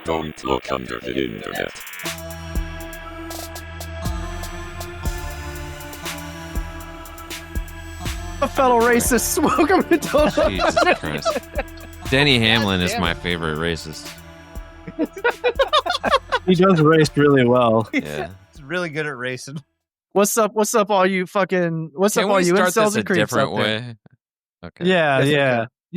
Don't look under the internet. Fellow racists, welcome to Don't Jesus Christ. Denny Hamlin is my favorite racist. He does race really well. Yeah. He's really good at racing. What's up, all you fucking, what's Can up, all we you start incels this a and creeps different out there? way? Okay. Yeah.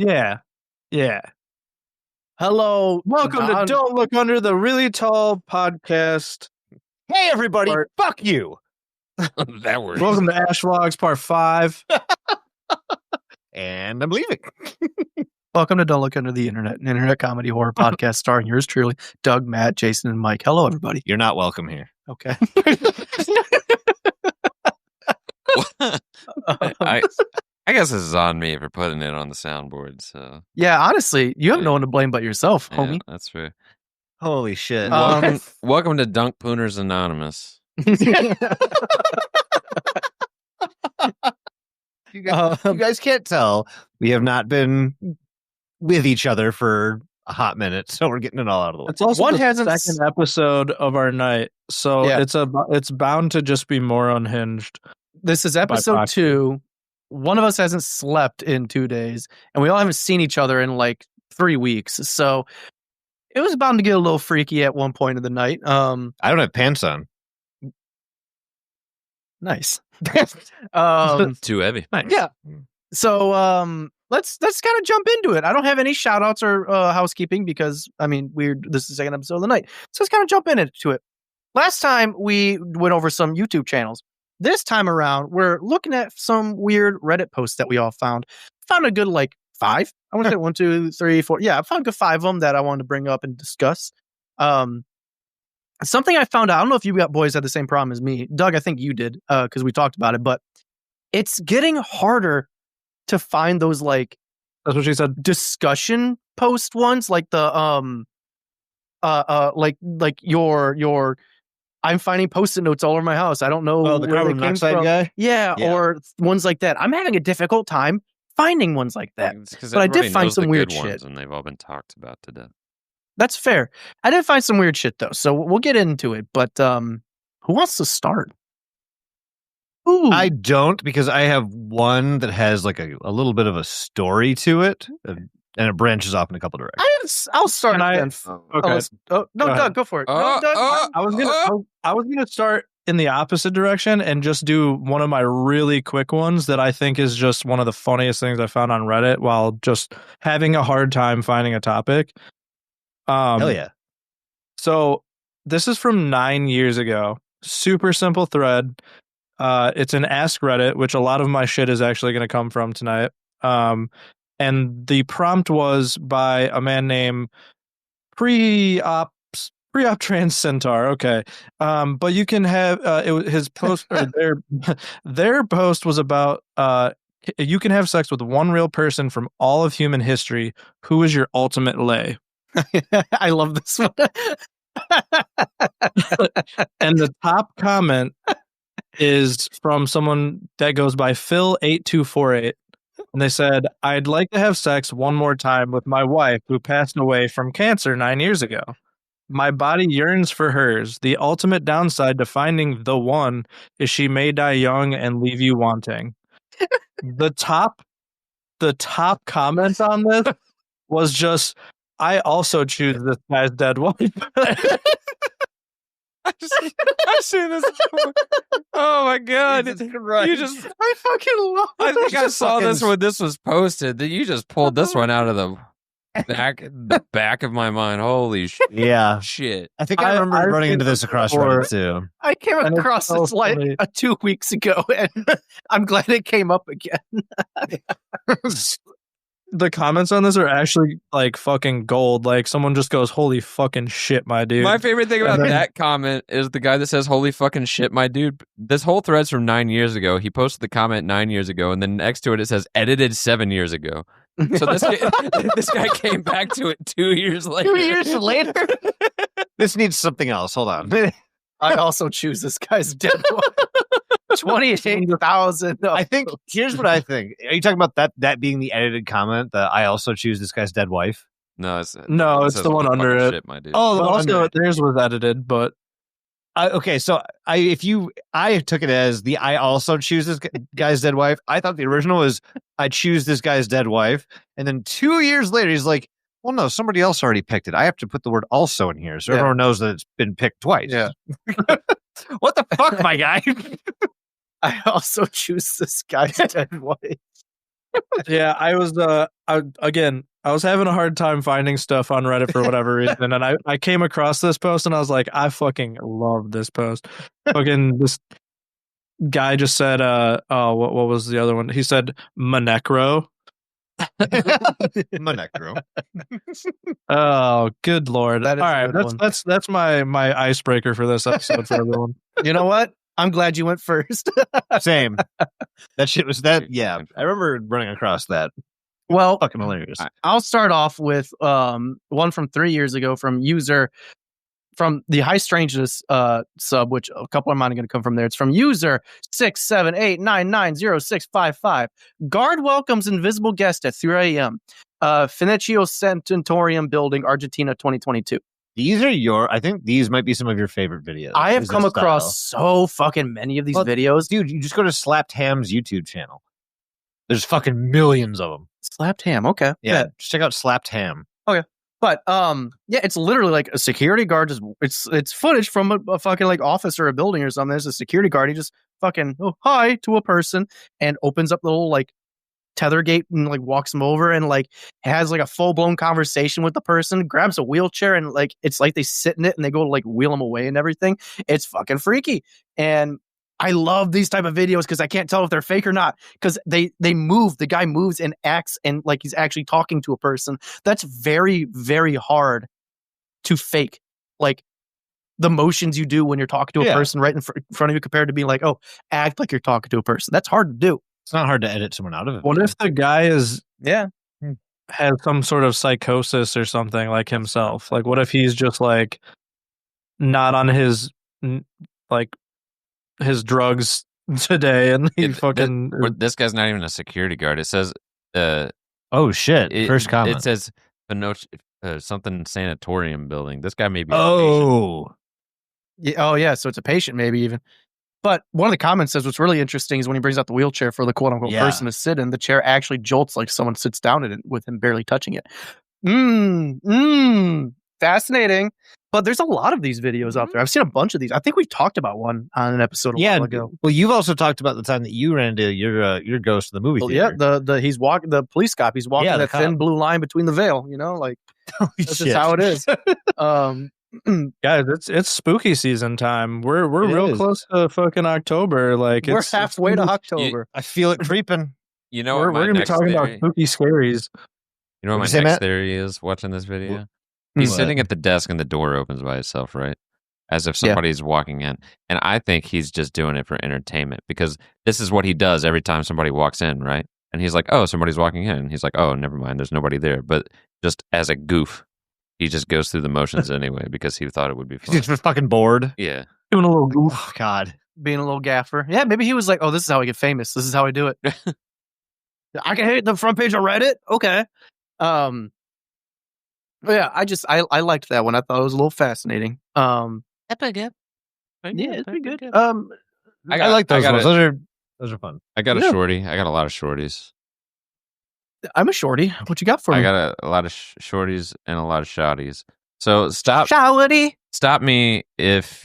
Hello, Welcome to Don't Look Under the Really Tall podcast. Hey, everybody, fuck you. That word. Welcome to Ash Vlogs Part 5. And I'm leaving. Welcome to Don't Look Under the Internet, an internet comedy horror podcast starring yours truly, Doug, Matt, Jason, and Mike. Hello, everybody. You're not welcome here. Okay. I guess this is on me for putting it on the soundboard. So Yeah, honestly, you have no one to blame but yourself, yeah, homie. that's fair. Holy shit. Welcome to Dunk Pooners Anonymous. You guys can't tell. We have not been with each other for a hot minute, so we're getting it all out of the way. It's also One the hasn't second episode of our night, so Yeah. it's bound to just be more unhinged. This is episode proxy. 2. One of us hasn't slept in 2 days, and we all haven't seen each other in like 3 weeks. So it was bound to get a little freaky at one point of the night. I don't have pants on. Nice. Too heavy. Yeah. So let's kind of jump into it. I don't have any shout outs or housekeeping because this is the second episode of the night. So let's kind of jump into it. Last time we went over some YouTube channels. This time around, we're looking at some weird Reddit posts that we all found. Found a good 5. I want to say 1, 2, 3, 4. Yeah, I found a good 5 of them that I wanted to bring up and discuss. Something I found out, I don't know if you boys had the same problem as me. Doug, I think you did, because we talked about it, but it's getting harder to find those That's what she said. discussion post ones, like the like your I'm finding post-it notes all over my house. I don't know Oh, the where they carbon came monoxide from. guy? Yeah, Yeah. or ones like that. I'm having a difficult time finding ones like that. It's 'cause But I did everybody find knows some the weird good shit. ones, and they've all been talked about to death. That's fair. I did find some weird shit though, so we'll get into it. But who wants to start? Ooh, I don't, because I have one that has like a little bit of a story to it, and it branches off in a couple directions. I'll start Can I- then. Okay. No, Go ahead. Doug, go for it. No, Doug. I was gonna start in the opposite direction and just do one of my really quick ones that I think is just one of the funniest things I found on Reddit while just having a hard time finding a topic. Hell yeah. So this is from 9 years ago. Super simple thread. It's an Ask Reddit, which a lot of my shit is actually going to come from tonight. And the prompt was by a man named Pre-op Trans Centaur. Okay. But you can have his post or their post was about you can have sex with one real person from all of human history. Who is your ultimate lay? I love this one. And the top comment is from someone that goes by Phil8248. And they said, I'd like to have sex one more time with my wife who passed away from cancer 9 years ago. My body yearns for hers. The ultimate downside to finding the one is she may die young and leave you wanting. The top comment on this was just, I also choose this guy's dead wife. I've seen this before. Oh my god! Jesus Christ. You just I fucking love I think I this. saw this when this was posted. That you just pulled this one out of the back of my mind. Holy Yeah. shit! I think I remember I've running seen into this this across before. Reddit too. I came And it's across so this like funny. 2 weeks ago, and I'm glad it came up again. The comments on this are actually like fucking gold. Like someone just goes, holy fucking shit, my dude. My favorite thing about And then- that comment is the guy that says, "Holy fucking shit, my dude." This whole thread's from 9 years ago. He posted the comment 9 years ago, and then next to it says, "Edited 7 years ago." So this guy came back to it 2 years later. 2 years later? This needs something else. Hold on. I also choose this guy's dead wife. 28,000. I think here's what I think. Are you talking about that being the edited comment that I also choose this guy's dead wife? No, it's it's says the one under fucking it. Shit, my dude. Oh, But the one also, under it. theirs was edited, but Okay, so I took it as I also choose this guy's dead wife. I thought the original was I choose this guy's dead wife, and then 2 years later he's like, well, no, somebody else already picked it. I have to put the word also in here so everyone knows that it's been picked twice. Yeah. What the fuck, my guy? I also choose this guy's dead wife. yeah, I was I was having a hard time finding stuff on Reddit for whatever reason, and I came across this post and I was like, I fucking love this post. Fucking this guy just said, what was the other one? He said Monecro. Monecro. Oh, good lord! That is All a right, good one. that's my icebreaker for this episode for everyone. You know what? I'm glad you went first. Same. That shit was that. Yeah, I remember running across that. Well, Fucking hilarious. I'll start off with one from 3 years ago from user from the High Strangeness sub, which a couple of mine are going to come from there. It's from user 678990655. Guard welcomes invisible guest at 3 a.m. Finicio Cententorium Building, Argentina, 2022. These are I think these might be some of your favorite videos. I have Is come this across style. so fucking many of these Well, videos. Dude, you just go to Slapped Ham's YouTube channel. There's fucking millions of them. Slapped ham. Okay. Yeah, just check out Slapped Ham. But yeah, it's literally like a security guard. Just it's footage from a fucking like office or a building or something. There's a security guard. He just fucking hi to a person and opens up the little like tether gate and like walks him over and like has like a full blown conversation with the person. Grabs a wheelchair and like it's like they sit in it and they go to like wheel him away and everything. It's fucking freaky. And I love these type of videos because I can't tell if they're fake or not because they move. The guy moves and acts and like he's actually talking to a person. That's very, very hard to fake. Like the motions you do when you're talking to a person right in front of you compared to being like, oh, act like you're talking to a person. That's hard to do. It's not hard to edit someone out of it. What if the guy has Yeah. some sort of psychosis or something like himself? Like, what if he's just like not on his like his drugs today and he fucking This guy's not even a security guard. It says Oh shit! First comment. It says something sanatorium building. This guy may be a patient. Oh, Yeah, so it's a patient maybe even. But one of the comments says what's really interesting is when he brings out the wheelchair for the quote unquote person to sit in, the chair actually jolts like someone sits down in it with him barely touching it. Fascinating. But there's a lot of these videos out there. I've seen a bunch of these. I think we talked about one on an episode a while ago. Well, you've also talked about the time that you ran into your ghost in the movie theater. Yeah, he's walking the police cop. He's walking that thin blue line between the veil. You know, like that's just how it is. Guys, it's spooky season time. We're real close to fucking October. Like we're halfway to October. I feel it creeping. You know, we're gonna be talking about spooky scaries. You know what my next theory is watching this video? He's sitting at the desk and the door opens by itself, right? As if somebody's walking in. And I think he's just doing it for entertainment because this is what he does every time somebody walks in, right? And he's like, oh, somebody's walking in. And he's like, oh, never mind. There's nobody there. But just as a goof, he just goes through the motions anyway because he thought it would be fun. He's just fucking bored. Yeah. Doing a little goof. Oh, God. Being a little gaffer. Yeah, maybe he was like, oh, this is how I get famous. This is how I do it. I can hit the front page of Reddit. Okay. But yeah, I liked that one. I thought it was a little fascinating. That's pretty good. Yeah, it's pretty good. I like those ones. Those are fun. I got a shorty. I got a lot of shorties. I'm a shorty. What you got for me? I got a lot of shorties and a lot of shotties. So stop me if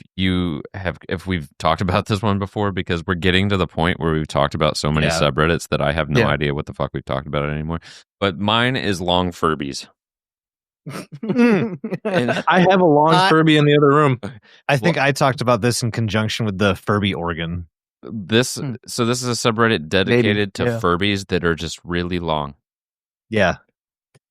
we've talked about this one before because we're getting to the point where we've talked about so many subreddits that I have no idea what the fuck we've talked about it anymore. But mine is long Furbies. And I have a long Furby in the other room. I think I talked about this in conjunction with the Furby organ. This is a subreddit dedicated to Furbies that are just really long. Yeah.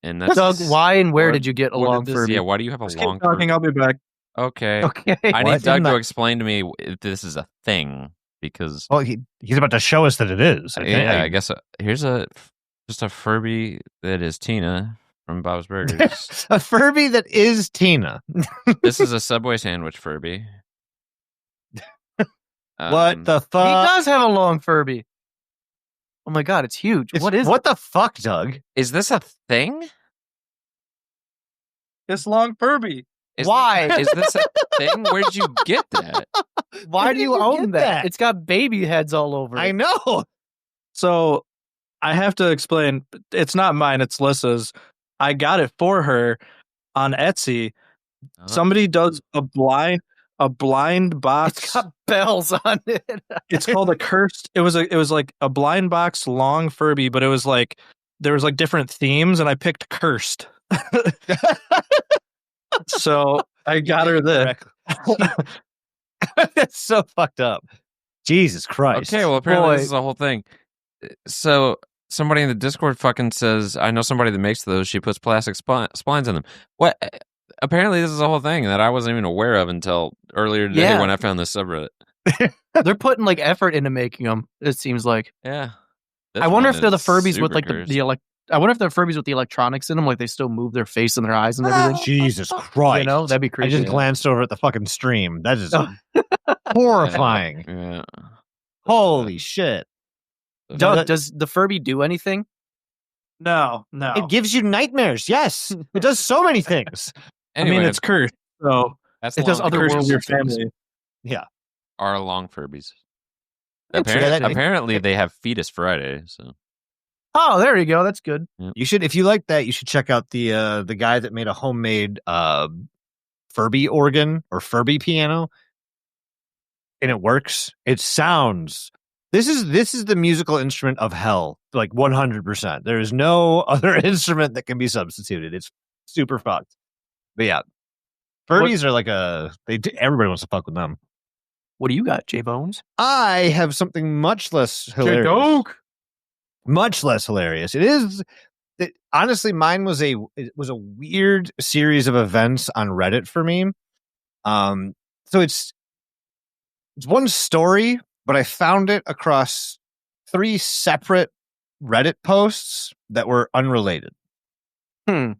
And that's Doug, why and where did you get a long Furby? Yeah, why do you have a long Keep talking, Furby? I'll be back. Okay. I What? need Doug to explain to me if this is a thing because Well, he's about to show us that it is. I guess here's a Just a Furby that is Tina from Bob's Burgers. A Furby that is Tina. This is a Subway sandwich Furby. What the He fuck? does have a long Furby. Oh my god, it's huge. What the fuck, Doug? Is this a thing? This long Furby. Why? Is this a thing? Where did you get that? Why do you own get that? It's got baby heads all over it. I know. So I have to explain. It's not mine. It's Lissa's. I got it for her on Etsy. Somebody does a blind box. It's got bells on it. It's called a cursed. It was like a blind box long Furby, but it was like there was like different themes, and I picked cursed. So I got her this. That's so fucked up. Jesus Christ. Okay, well, apparently Boy. this is a whole thing. So somebody in the Discord fucking says, I know somebody that makes those. She puts plastic splines in them. What? Apparently this is a whole thing that I wasn't even aware of until earlier today when I found this subreddit. They're putting like effort into making them. It seems like. Yeah. I wonder if they're the Furbies with like I wonder if they're Furbies with the electronics in them, like they still move their face and their eyes and everything. Jesus Christ. You know, that'd be I creepy. just glanced over at the fucking stream. That is horrifying. Yeah. Holy shit. Doug, does the Furby do anything? No. It gives you nightmares. Yes. It does so many things. Anyway, I mean, it's cursed. So that's it does long other curse world of your things. family. Yeah. Are long Furbies. Apparently, Apparently they have Fetus Friday. So Oh, there you go. That's good. you should, if you like that, you should check out the guy that made a homemade Furby organ or Furby piano, and it works. It sounds. This is the musical instrument of hell, like 100%. There is no other instrument that can be substituted. It's super fucked. But yeah, Furbies are like everybody wants to fuck with them. What do you got, J Bones? I have something much less hilarious. Much less hilarious. Honestly, mine was a weird series of events on Reddit for me. So it's one story, but I found it across 3 separate Reddit posts that were unrelated. So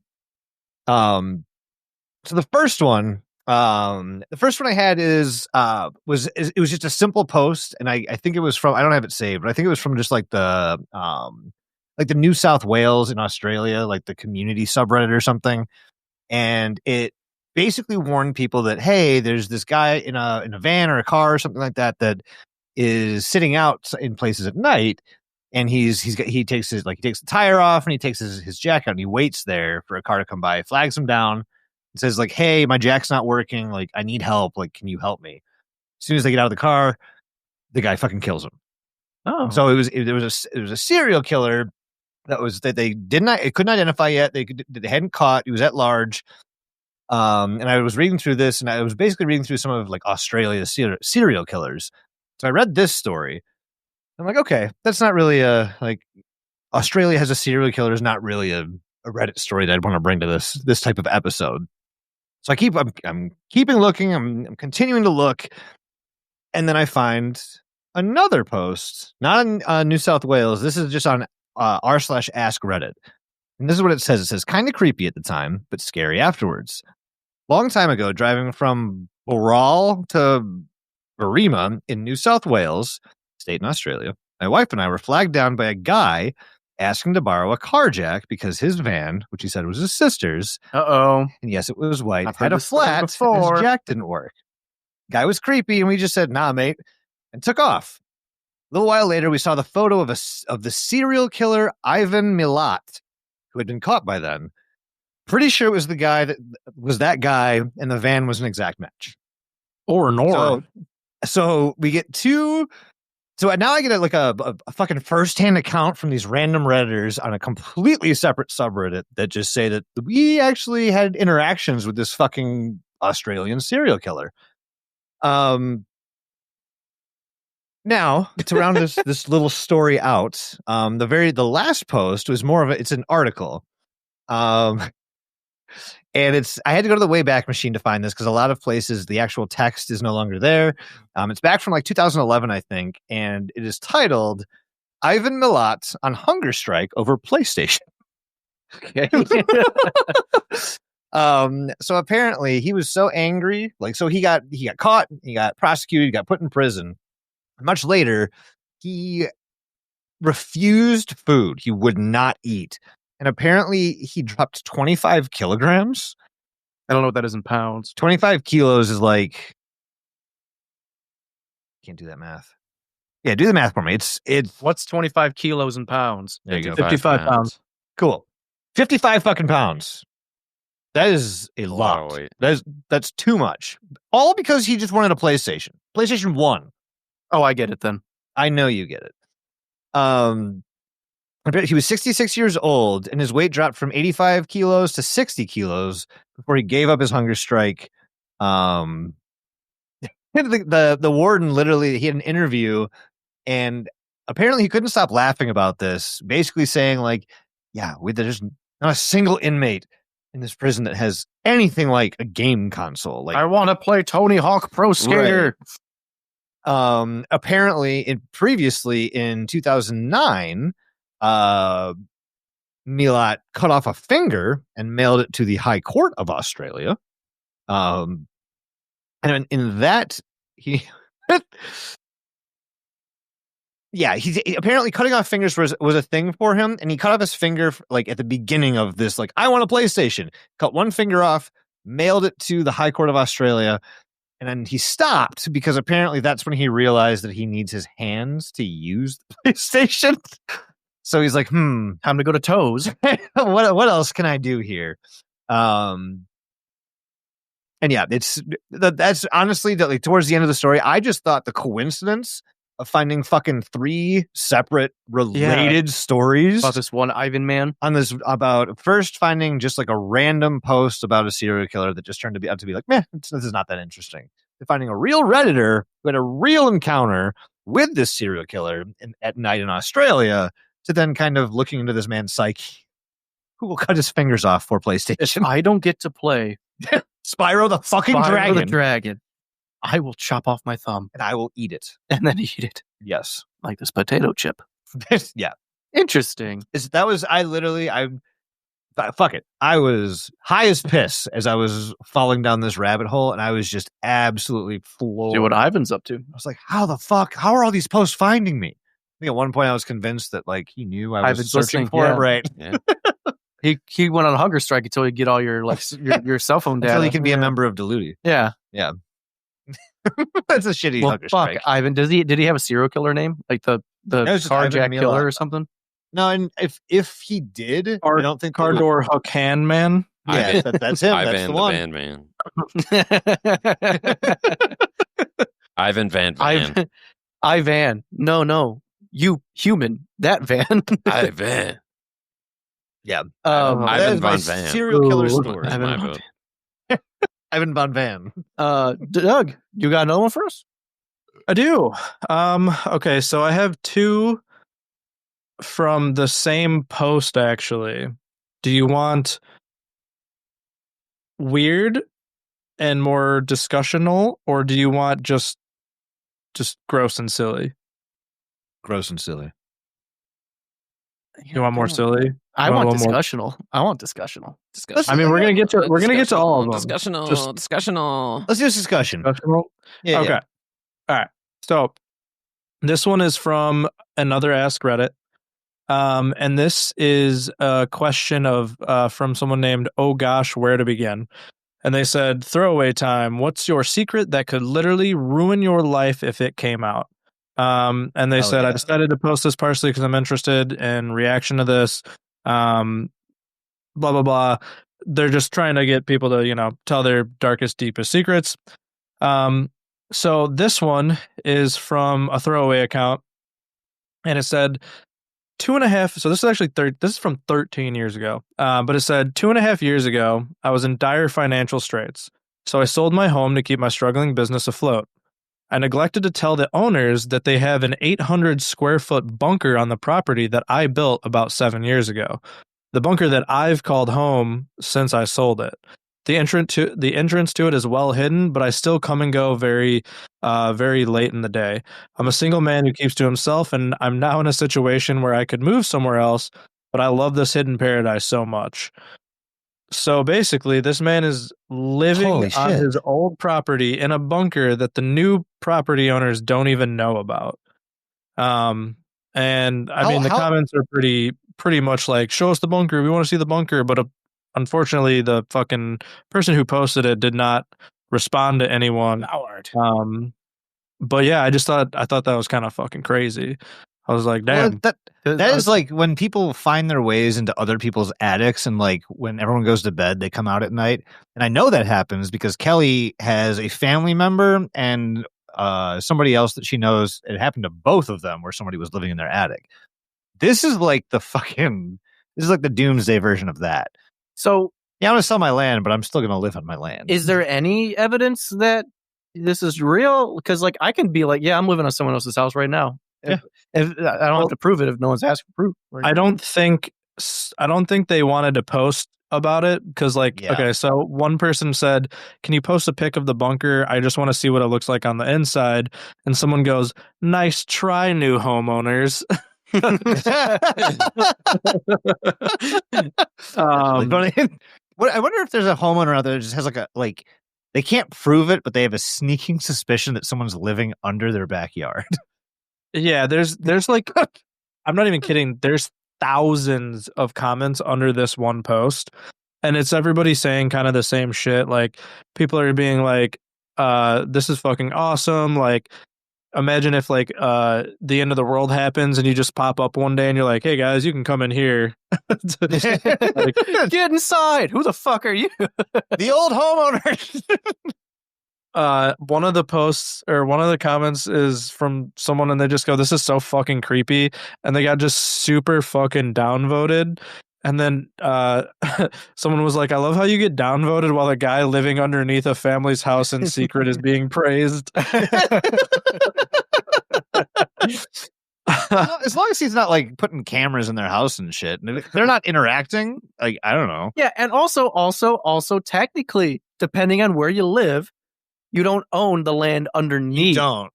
the first one I had was just a simple post, and I think it was from, I don't have it saved, but I think it was from just like the New South Wales in Australia, like the community subreddit or something, and it basically warned people that, hey, there's this guy in a van or a car or something like that is sitting out in places at night, and he takes the tire off and he takes his jack out and he waits there for a car to come by, flags him down. It says like, hey, my jack's not working. Like, I need help. Like, can you help me? As soon as they get out of the car, the guy fucking kills him. Oh, So it was a serial killer that they couldn't identify yet. They hadn't caught. He was at large. And I was reading through this, and I was basically reading through some of like Australia's serial killers. So I read this story. I'm like, okay, that's not really Australia has a serial killer is not really a Reddit story that I'd want to bring to this type of episode. So I'm keeping looking. I'm continuing to look, and then I find another post, not in New South Wales. This is just on r/ask Reddit, and this is what it says. It says, kind of creepy at the time, but scary afterwards. Long time ago, driving from Boral to Barima in New South Wales, state in Australia, my wife and I were flagged down by a guy asking to borrow a car jack because his van, which he said was his sister's, and yes, it was white, I've had heard a this story flat, and before. his jack didn't work. Guy was creepy, and we just said, nah, mate, and took off. A little while later, we saw the photo of the serial killer Ivan Milat, who had been caught by then. Pretty sure it was the guy that guy, and the van was an exact match. So we get two. So now I get a fucking firsthand account from these random Redditors on a completely separate subreddit that just say that we actually had interactions with this fucking Australian serial killer. Now to round this little story out, the last post was it's an article. And I had to go to the Wayback Machine to find this because a lot of places the actual text is no longer there. It's back from like 2011, I think, and it is titled Ivan Milat on hunger strike over PlayStation. Okay. So apparently he was so angry, so he got caught, he got prosecuted, he got put in prison. Much later, he refused food. He would not eat. And apparently he dropped 25 kilograms. I don't know what that is in pounds. 25 kilos is like, can't do that math. Yeah, do the math for me. It's What's 25 kilos in pounds? there you go. 55 pounds. Cool. 55 fucking pounds. That is a lot. of weight. That's too much. All because he just wanted a PlayStation. PlayStation 1. Oh, I get it then. I know you get it. He was 66 years old, and his weight dropped from 85 kilos to 60 kilos before he gave up his hunger strike. The warden literally, he had an interview, and apparently he couldn't stop laughing about this, basically saying like, yeah, there's not a single inmate in this prison that has anything like a game console. Like, I want to play Tony Hawk Pro Skater. Right. Apparently, previously in 2009, Milat cut off a finger and mailed it to the High Court of Australia. And in that, he apparently cutting off fingers was a thing for him, and he cut off his finger like at the beginning of this, like, I want a PlayStation. Cut one finger off, mailed it to the High Court of Australia, and then he stopped because apparently that's when he realized that he needs his hands to use the PlayStation. So he's like, time to go to toes. what else can I do here? And yeah, that's honestly like towards the end of the story, I just thought the coincidence of finding fucking 3 separate related stories About this one Ivan man. on this, about first finding just like a random post about a serial killer that just turned out to be like, meh, this is not that interesting. To finding a real Redditor who had a real encounter with this serial killer at night in Australia, to then kind of looking into this man's psyche, who will cut his fingers off for If PlayStation. I don't get to play Spyro the fucking Spyro the Dragon. Dragon, I will chop off my thumb And I will eat it. and then eat it Yes. like this potato chip. Yeah. Interesting. Fuck it. I was high as piss as I was falling down this rabbit hole, and I was just absolutely floored. See what Ivan's up to. I was like, how are all these posts finding me? I think at one point I was convinced that like he knew I was Ivan's searching listening, for yeah. him, right? Yeah. He went on a hunger strike until you get all your like your cell phone data. Until he can be a member of Diluti. Yeah. That's a shitty Well, hunger fuck, strike. Did he have a serial killer name? Like the No, it's just Ivan carjack Milat. killer or something? No, and if he did, I don't think Car door hook hand man. Yeah, that's him. Ivan That's the the one. Van Man. Ivan Van Van. Ivan. No. You human. That van. Ivan. Yeah. Um, That Ivan is my Von Van. serial killer Ooh. story. Ivan My Von vote. Ivan Von Van. Doug, you got another one for us? I do. Okay, so I have 2 from the same post actually. Do you want weird and more discussional, or do you want just gross and silly? Gross and silly. You want more silly? I You want a little more- discussional. I want discussional. I mean, we're gonna get to all of them. Discussional. Just- Discussional. Let's do this discussion. Discussional? Yeah. Okay. All right. So this one is from another Ask Reddit. And this is a question of from someone named Oh Gosh, Where to Begin. And they said, throwaway time. What's your secret that could literally ruin your life if it came out? And they Hell said, yeah. I decided to post this partially because I'm interested in reaction to this. Blah, blah, blah. They're just trying to get people to, tell their darkest, deepest secrets. So this one is from a throwaway account. And it said 2.5. So this is actually this is from 13 years ago. But it said 2.5 years ago, I was in dire financial straits. So I sold my home to keep my struggling business afloat. I neglected to tell the owners that they have an 800 square foot bunker on the property that I built about 7 years ago. The bunker that I've called home since I sold it. the entrance to it is well hidden, but I still come and go very late in the day. I'm a single man who keeps to himself, and I'm now in a situation where I could move somewhere else, but I love this hidden paradise so much. So basically, this man is living on his old property in a bunker that the new property owners don't even know about. And I mean, the comments are pretty much like, show us the bunker. We want to see the bunker. But unfortunately, the fucking person who posted it did not respond to anyone. But yeah, I thought that was kind of fucking crazy. I was like, damn. Well, that is like when people find their ways into other people's attics, and like when everyone goes to bed, they come out at night. And I know that happens because Kelly has a family member and somebody else that she knows. It happened to both of them where somebody was living in their attic. This is like the doomsday version of that. So yeah, I'm gonna sell my land, but I'm still gonna live on my land. Is there any evidence that this is real? Because like I can be like, yeah, I'm living on someone else's house right now. Yeah. If I don't have to prove it if no one's asked for proof. Right? I don't think they wanted to post about it because okay, so one person said, can you post a pic of the bunker? I just want to see what it looks like on the inside. And someone goes, nice try, new homeowners. I wonder if there's a homeowner out there that just has they can't prove it, but they have a sneaking suspicion that someone's living under their backyard. Yeah, there's like, I'm not even kidding. There's thousands of comments under this one post, and it's everybody saying kind of the same shit. Like, people are being like, this is fucking awesome. Like, imagine if like the end of the world happens and you just pop up one day and you're like, hey guys, you can come in here. Like, get inside. Who the fuck are you? The old homeowner. One of the posts or one of the comments is from someone and they just go, this is so fucking creepy, and they got just super fucking downvoted. And then someone was like, I love how you get downvoted while the guy living underneath a family's house in secret is being praised. As long as he's not like putting cameras in their house and shit, they're not interacting. Like, I don't know. Yeah, and also technically, depending on where you live, you don't own the land underneath. You don't.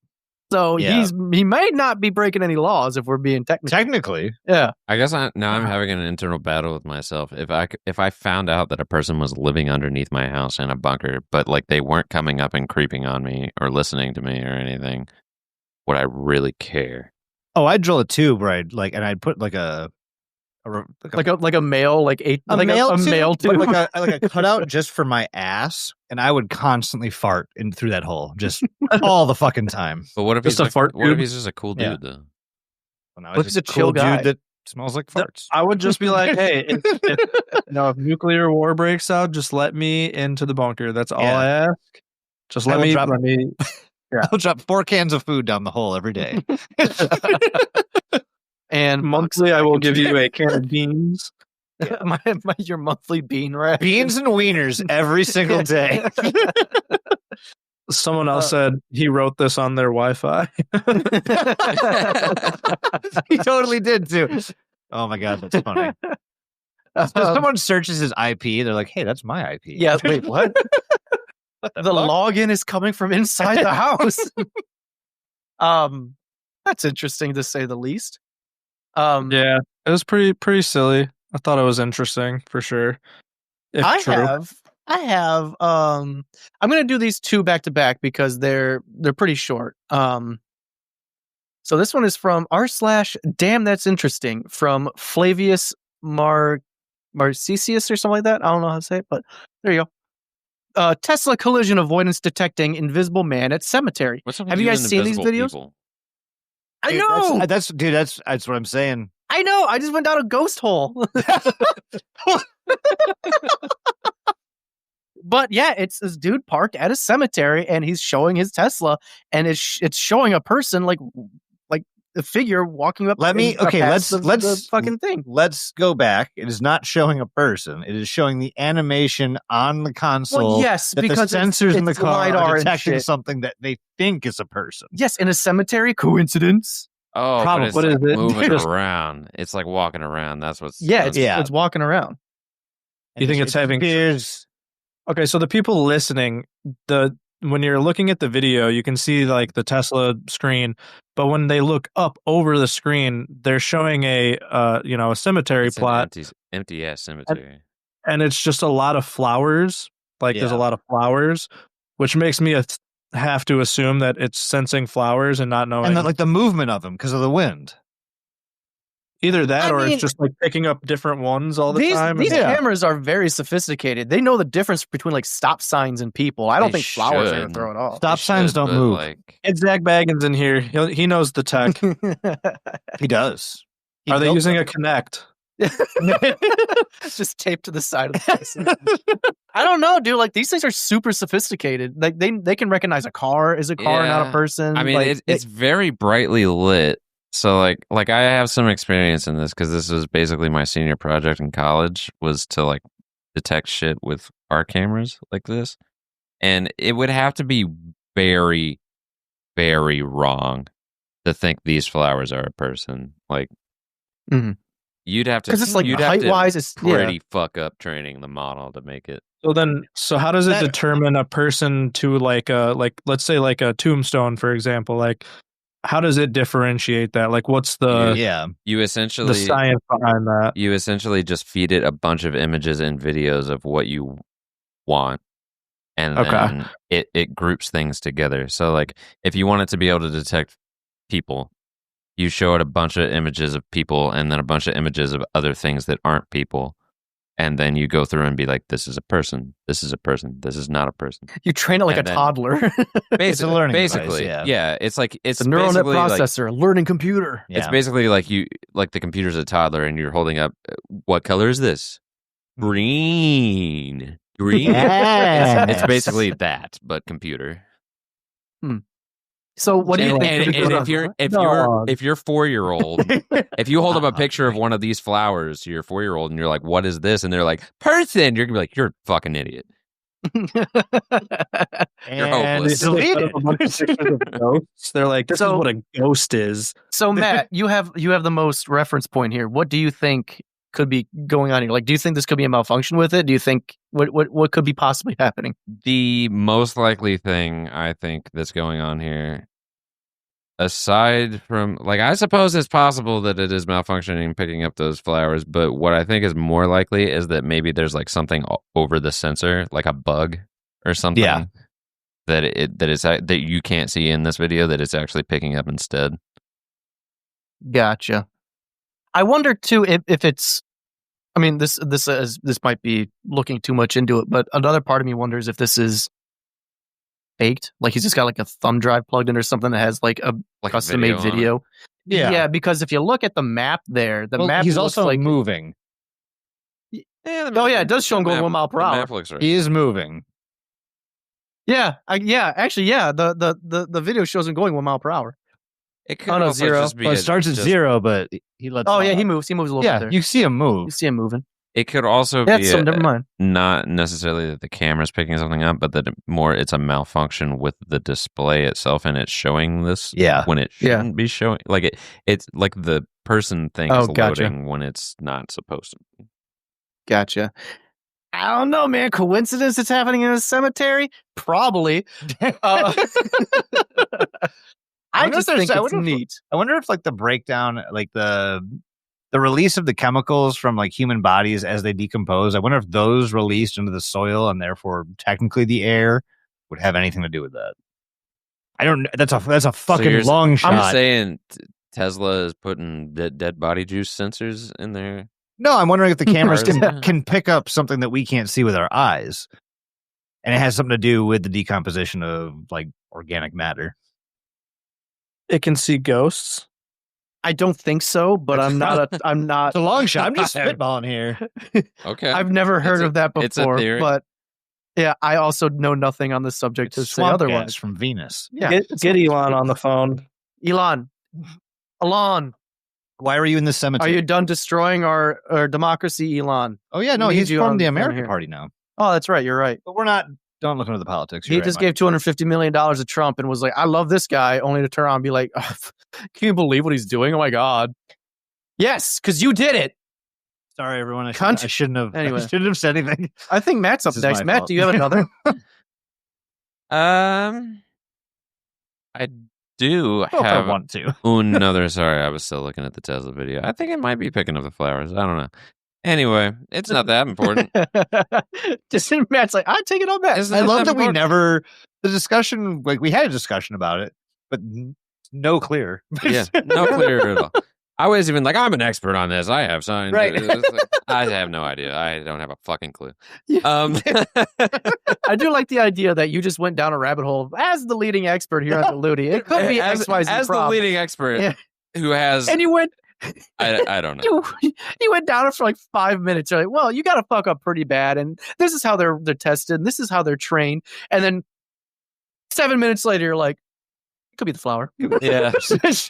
So he might not be breaking any laws if we're being technical. Technically. Yeah. I guess I'm having an internal battle with myself. If I found out that a person was living underneath my house in a bunker, but like they weren't coming up and creeping on me or listening to me or anything, would I really care? Oh, I'd drill a tube, right? Like, and I'd put like a male, like a male tube, like a cutout just for my ass, and I would constantly fart in through that hole, just all the fucking time. But what if just he's a fart? What if he's just a cool dude though? Well, what if he's a chill guy dude that smells like farts? I would just be like, hey, if nuclear war breaks out, just let me into the bunker. That's all I ask. Just let me. Yeah. I'll drop 4 cans of food down the hole every day. And monthly, I will give you a can of beans. Your monthly bean rack. Beans and wieners every single day. Someone else said he wrote this on their Wi-Fi. He totally did too. Oh my god, that's funny. So someone searches his IP, they're like, "Hey, that's my IP." Yeah. Wait, what? The login is coming from inside the house. That's interesting to say the least. Yeah, it was pretty silly. I thought it was interesting for sure. I have. I'm gonna do these 2 back to back because they're pretty short. So this one is from r/damn that's interesting from Flavius Marcisius or something like that. I don't know how to say it, but there you go. Tesla collision avoidance detecting invisible man at cemetery. Have you guys seen these videos? People? I know. That's what I'm saying. I know. I just went down a ghost hole. But yeah, it's this dude parked at a cemetery, and he's showing his Tesla, and it's showing a person like a figure walking up. Let's the fucking thing. Let's go back. It is not showing a person. It is showing the animation on the console. Well, yes, that because the sensors in the car are detecting shit. something that they think is a person. Yes, in a cemetery. Coincidence? Oh, probably. But it's What is it? moving around. It's like walking around. That's what's. It's walking around. You think it's having? Okay, so the people listening, when you're looking at the video, you can see like the Tesla screen, but when they look up over the screen, they're showing a cemetery It's plot, an empty ass cemetery. and it's just a lot of flowers. Like there's a lot of flowers, which makes me have to assume that it's sensing flowers and not knowing. And the movement of them because of the wind. Either that, it's just like picking up different ones all the time. These cameras are very sophisticated. They know the difference between like stop signs and people. I don't think flowers are going to throw it off. Stop signs don't move. It's Zach Baggins in here. He knows the tech. He does. Are they using a Kinect? Just taped to the side of the face. I don't know, dude. Like these things are super sophisticated. Like they can recognize a car as a car, not a person. I mean, like, it's very brightly lit. So like I have some experience in this because this was basically my senior project in college was to like detect shit with our cameras like this, and it would have to be very, very wrong to think these flowers are a person. Like, you'd have to because it's like height wise, it's pretty fuck up training the model to make it. So how does it determine a person to like let's say like a tombstone, for example, like. How does it differentiate that? Like, what's the You essentially the science behind that? You essentially just feed it a bunch of images and videos of what you want, and then it groups things together. So, like, if you want it to be able to detect people, you show it a bunch of images of people and then a bunch of images of other things that aren't people. And then you go through and be like, this is a person. This is a person. This is not a person. You train it like a toddler. It's a learning basically, device, yeah. It's like it's a neural net processor, like, learning computer. Yeah. It's basically like the computer's a toddler, and you're holding up. What color is this? Green. Yes. It's basically that, but computer. So what do you think? And if you're 4-year-old, if you hold up a picture of one of these flowers to your 4-year-old and you're like, "What is this?" and they're like, "Person," you're gonna be like, "You're a fucking idiot." You're hopeless. They're like, "This is what a ghost is." So Matt, you have the most reference point here. What do you think could be going on here? Like, do you think this could be a malfunction with it? Do you think what could be possibly happening? The most likely thing I think that's going on here, aside from like, I suppose it's possible that it is malfunctioning, picking up those flowers, but what I think is more likely is that maybe there's like something over the sensor, like a bug or something. Yeah. that you can't see in this video that it's actually picking up instead. Gotcha. I wonder too if it's. I mean, this might be looking too much into it, but another part of me wonders if this is faked. Like he's just got like a thumb drive plugged in or something that has like a custom made video. Yeah, because if you look at the map there, map he's looks also like moving. It does show him going 1 mile per hour. Map looks right. He is moving. Actually, the video shows him going 1 mile per hour. It could also zero. just be Well, it starts at 0, but he lets. Oh yeah, he moves. He moves a little bit there. You see him move. You see him moving. It could also Yeah, be so never mind. not necessarily that the camera's picking something up, but that it's a malfunction with the display itself, and it's showing this when it shouldn't be showing. Like it's like the person thing is loading when it's not supposed to be. Gotcha. I don't know, man. Coincidence it's happening in a cemetery? Probably. I just think it's neat. I wonder if like the breakdown, like the release of the chemicals from like human bodies as they decompose, I wonder if those released into the soil and therefore technically the air would have anything to do with that. I don't. That's a fucking long shot. I'm saying Tesla is putting dead body juice sensors in there. No, I'm wondering if the cameras can pick up something that we can't see with our eyes, and it has something to do with the decomposition of like organic matter. It can see ghosts. I don't think so, but I'm not. It's a long shot. I'm just spitballing here. Okay, I've never heard of that before. It's a theory. But yeah, I also know nothing on the subject to say otherwise. From Venus. Yeah, get Elon on the phone. Elon, why were you in the cemetery? Are you done destroying our democracy, Elon? Oh yeah, no, he's from the American Party now. Oh, that's right. You're right. But we're not. Don't look into the politics. He just gave $250 million to Trump and was like, I love this guy, only to turn around and be like, oh, can you believe what he's doing? Oh my God. Yes, because you did it. Sorry, everyone. I Cunt. shouldn't have. Anyway. I shouldn't have said anything. I think Matt's up This is next. my Matt, fault. do you have another? I do Well, if I have want to. another. Sorry, I was still looking at the Tesla video. I think it might be picking up the flowers. I don't know. Anyway, it's not that important. Just Matt's like, I take it on Matt. I love that we never the discussion. Like we had a discussion about it, but no clear. Yeah, no clear at all. I was even like, I'm an expert on this. I have signed. Right. I have no idea. I don't have a fucking clue. I do like the idea that you just went down a rabbit hole as the leading expert here on the Ludi. It could be XYZ as the leading expert who has. And you went. I don't know. You went down it for like 5 minutes. You're like, well, you got to fuck up pretty bad, and this is how they're tested, and this is how they're trained, and then 7 minutes later, you're like, it could be the flower. Yeah.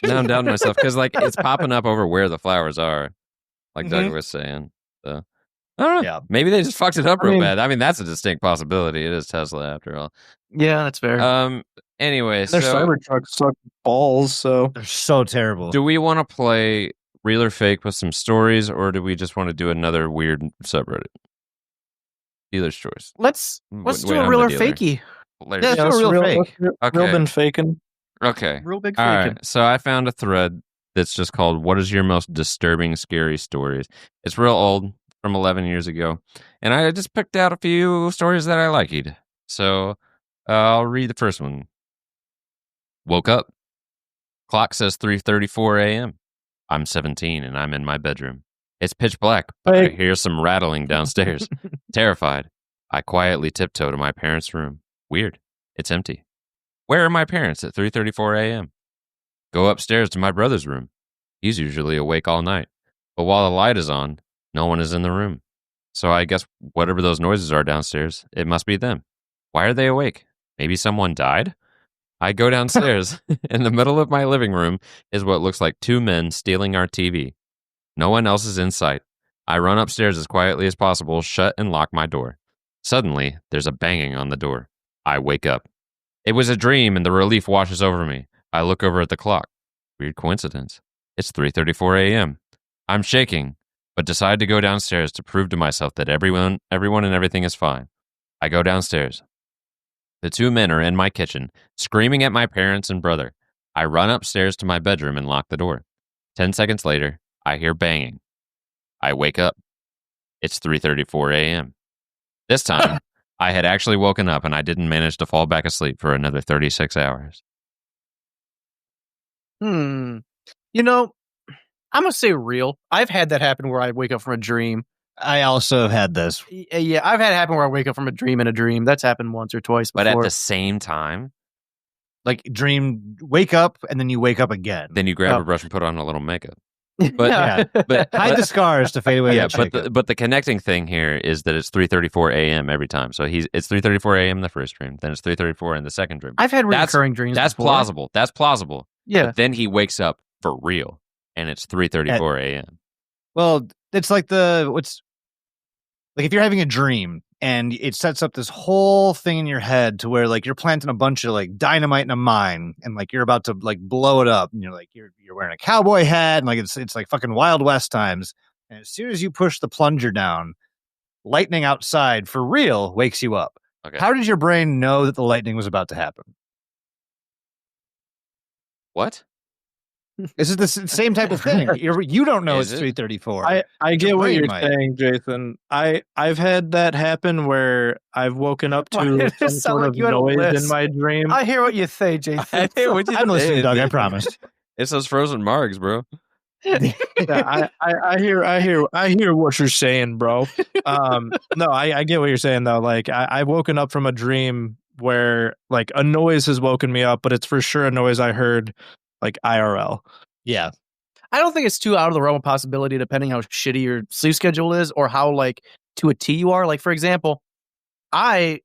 Now I'm doubting myself because like it's popping up over where the flowers are, like Doug was saying. So I don't know. Yeah. Maybe they just fucked it up real bad. I mean, that's a distinct possibility. It is Tesla after all. Yeah, that's fair. Anyway, their Cybertrucks suck balls, so they're so terrible. Do we want to play Real or Fake with some stories, or do we just want to do another weird subreddit? Dealer's choice. Let's do a Real or Fakey. Let's do a real fake. Okay. Real been faking. Okay. Real big All faking. right. So I found a thread that's just called "What is your most disturbing, scary stories?" It's real old, from 11 years ago, and I just picked out a few stories that I liked. So I'll read the first one. Woke up. Clock says 3:34 a.m. I'm 17 and I'm in my bedroom. It's pitch black, but I hear some rattling downstairs. Terrified, I quietly tiptoe to my parents' room. Weird. It's empty. Where are my parents at 3:34 a.m.? Go upstairs to my brother's room. He's usually awake all night. But while the light is on, no one is in the room. So I guess whatever those noises are downstairs, it must be them. Why are they awake? Maybe someone died? I go downstairs. In the middle of my living room is what looks like two men stealing our TV. No one else is in sight. I run upstairs as quietly as possible, shut and lock my door. Suddenly, there's a banging on the door. I wake up. It was a dream and the relief washes over me. I look over at the clock. Weird coincidence. It's 3:34 a.m. I'm shaking, but decide to go downstairs to prove to myself that everyone and everything is fine. I go downstairs. The two men are in my kitchen, screaming at my parents and brother. I run upstairs to my bedroom and lock the door. 10 seconds later, I hear banging. I wake up. It's 3:34 a.m. This time, I had actually woken up and I didn't manage to fall back asleep for another 36 hours. You know, I'm going to say real. I've had that happen where I wake up from a dream. I also have had this. Yeah, I've had it happen where I wake up from a dream in a dream. That's happened once or twice before. But at the same time? Like wake up and then you wake up again. Then you grab a brush and put on a little makeup. But but hide the scars to fade away. Yeah, but the connecting thing here is that it's 3:34 a.m. every time. So it's 3:34 a.m. in the first dream, then it's 3:34 in the second dream. I've had recurring dreams. That's before. plausible. That's plausible. Yeah. But then he wakes up for real, and it's 3:34 a.m. Well, it's like if you're having a dream and it sets up this whole thing in your head to where like you're planting a bunch of like dynamite in a mine and like you're about to like blow it up and you're like you're wearing a cowboy hat and like it's like fucking Wild West times, and as soon as you push the plunger down, lightning outside for real wakes you up. Okay. How did your brain know that the lightning was about to happen? What? This is the same type of thing. You don't know Is it's it? 3:34. I get what you're might. saying, Jason. I've had that happen where I've woken up Why to does it some sound sort like of you had a noise in list? my dream. I hear what you say, Jason. I'm listening, Doug. I promise. It's those frozen margs, bro. Yeah, I hear what you're saying, bro. No, I get what you're saying though. Like I've woken up from a dream where like a noise has woken me up, but it's for sure a noise I heard like IRL. Yeah. I don't think it's too out of the realm of possibility, depending how shitty your sleep schedule is or how like to a T you are. Like for example, I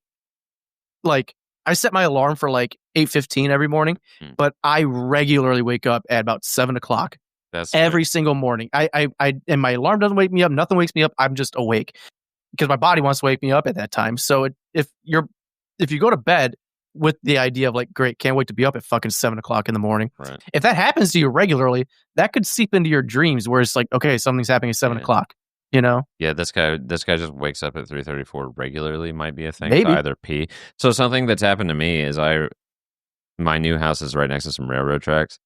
set my alarm for like 8:15 every morning, but I regularly wake up at about 7:00. That's every single morning. I and my alarm doesn't wake me up. Nothing wakes me up. I'm just awake because my body wants to wake me up at that time. So if you go to bed with the idea of like, great, can't wait to be up at fucking 7:00 in the morning. Right. If that happens to you regularly, that could seep into your dreams where it's like, okay, something's happening at 7:00. You know? Yeah, this guy just wakes up at 3:34 regularly. Might be a thing Maybe. to either pee. So something that's happened to me is my new house is right next to some railroad tracks,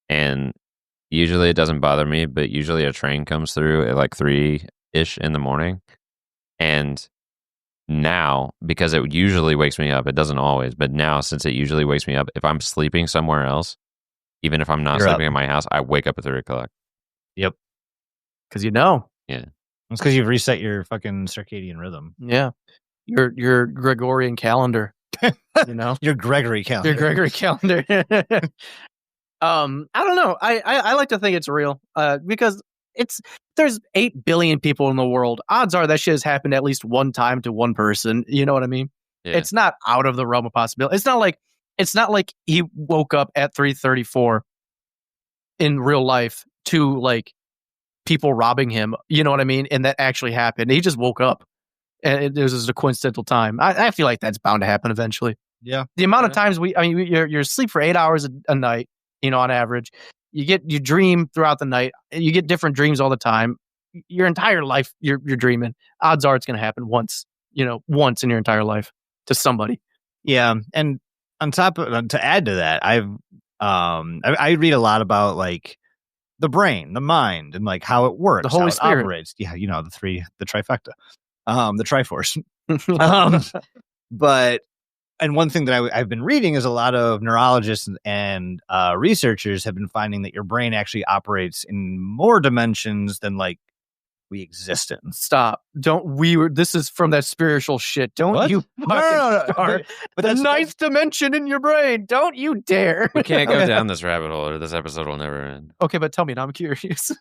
and usually it doesn't bother me, but usually a train comes through at like 3-ish in the morning, and now, because it usually wakes me up, it doesn't always, but now since it usually wakes me up, if I'm sleeping somewhere else, even if I'm not You're sleeping up. in my house, I wake up at 3 o'clock. Yep. Because you know. Yeah. It's because you've reset your fucking circadian rhythm. Yeah. Your Gregorian calendar. You know? Your Gregory calendar. Your Gregory calendar. I don't know. I like to think it's real. Because there's 8 billion people in the world. Odds are that shit has happened at least one time to one person. You know what I mean? Yeah. It's not out of the realm of possibility. It's not like he woke up at 3:34 in real life to like people robbing him. You know what I mean? And that actually happened. He just woke up, and it was just a coincidental time. I feel like that's bound to happen eventually. Yeah. The amount of times you're asleep for 8 hours a night. You know, on average, you dream throughout the night. You get different dreams all the time. Your entire life, you're dreaming. Odds are it's going to happen once in your entire life to somebody. Yeah, and on top of to add to that, I read a lot about like the brain, the mind, and like how it works, The Holy how it Spirit. operates. Yeah, the trifecta, the Triforce. But and one thing that I've been reading is a lot of neurologists and researchers have been finding that your brain actually operates in more dimensions than like we exist in. Stop! This is from that spiritual shit. Don't What? you No, fucking start. But The that's ninth dimension in your brain. Don't you dare. We can't go down this rabbit hole, or this episode will never end. Okay, but tell me. Now I'm curious.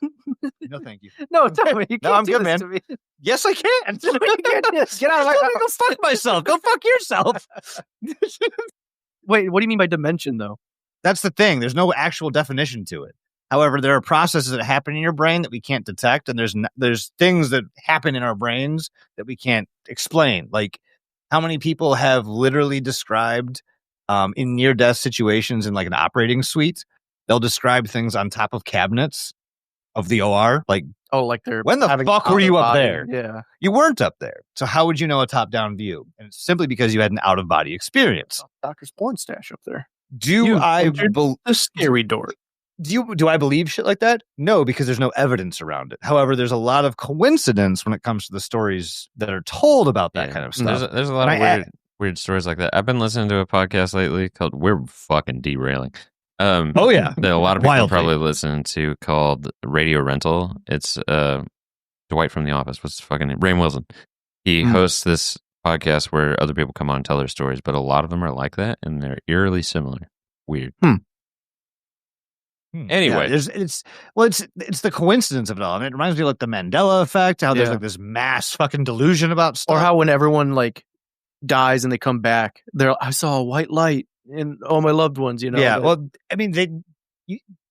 no, thank you. No, tell me. You No, can't I'm do good, this man. to me. Yes, I can. You can't do this. Get out of my Go fuck myself. Go fuck yourself. Wait, what do you mean by dimension, though? That's the thing. There's no actual definition to it. However, there are processes that happen in your brain that we can't detect, and there's things that happen in our brains that we can't explain. Like how many people have literally described in near-death situations in like an operating suite, they'll describe things on top of cabinets of the OR. Like, like they're when the having fuck were you up out-of-body- there? Yeah. You weren't up there. So how would you know a top-down view? And it's simply because you had an out-of-body experience. Doctor's porn stash up there. Do I The scary door. do I believe shit like that? No, because there's no evidence around it. However, there's a lot of coincidence when it comes to the stories that are told about that kind of stuff. There's a lot of weird stories like that. I've been listening to a podcast lately called "We're Fucking Derailing." Oh yeah, that a lot of people Wildly. probably listen to called Radio Rental. It's Dwight from The Office. What's his fucking name? Rainn Wilson. He hosts this podcast where other people come on and tell their stories, but a lot of them are like that, and they're eerily similar. Weird. Anyway, yeah, it's the coincidence of it all. I mean, it reminds me of like the Mandela effect. How there's Yeah. like this mass fucking delusion about stuff. Or how when everyone like dies and they come back, I saw a white light in all my loved ones. You know. yeah. but- Well, I mean,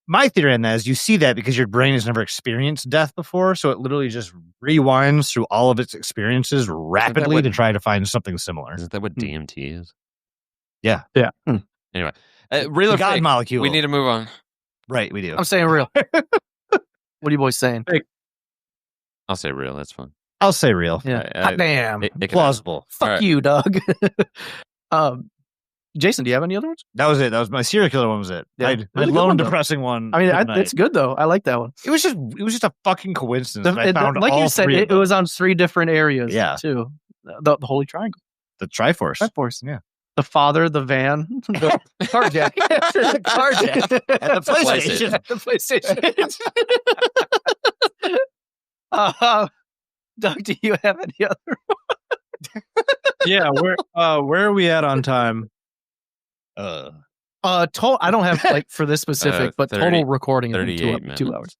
my theory on that is you see that because your brain has never experienced death before, so it literally just rewinds through all of its experiences rapidly to try to find something similar. isn't that what DMT is? Yeah. Yeah. Anyway, real The or God fake? molecule. We need to move on. Right, we do. I'm saying real. What are you boys saying? I'll say real. That's fun. I'll say real. Yeah. I- Hot damn. It can Plausible. Fuck Alright. you, Doug. Jason, do you have any other ones? That was it. That was my serial killer one. Was it? Yeah. My It was a good lone one, though. depressing one. I mean, for the night. it's good though. I like that one. It was just a fucking coincidence. that I found like all you said, three of it them. was on 3 different areas. Yeah. too. The Holy Triangle, the Triforce. Triforce. Yeah. The father, the van, the carjack, the carjack, And the PlayStation. the PlayStation. Doug, do you have any other? Yeah, where are we at on time? I don't have like for this specific, but 30 total recording has been 38 2 minutes. hours.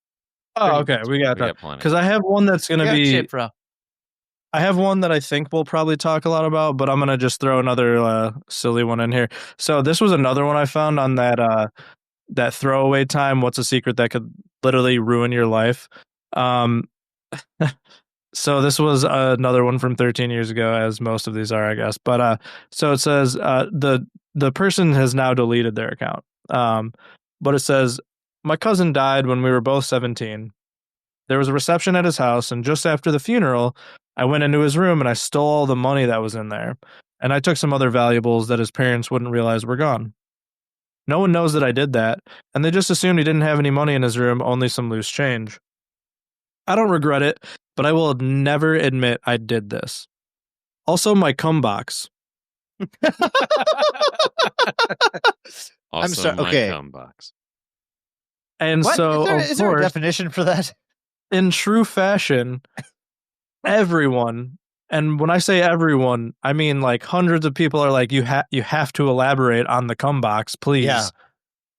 Oh, okay, we got We that. got plenty. Because I have one that's going to Yeah, be. shit, bro. I have one that I think we'll probably talk a lot about, but I'm going to just throw another silly one in here. So this was another one I found on that throwaway time. What's a secret that could literally ruin your life? So this was another one from 13 years ago, as most of these are, I guess. But so it says the person has now deleted their account. But it says, my cousin died when we were both 17. There was a reception at his house, and just after the funeral, I went into his room and I stole all the money that was in there. And I took some other valuables that his parents wouldn't realize were gone. No one knows that I did that, and they just assumed he didn't have any money in his room, only some loose change. I don't regret it, but I will never admit I did this. Also, my cum box. I'm sorry. Okay. Cum box. And What? so, Is there a definition for that? In true fashion, everyone, and when I say everyone, I mean like hundreds of people are like, you have to elaborate on the cum box, please. Yeah.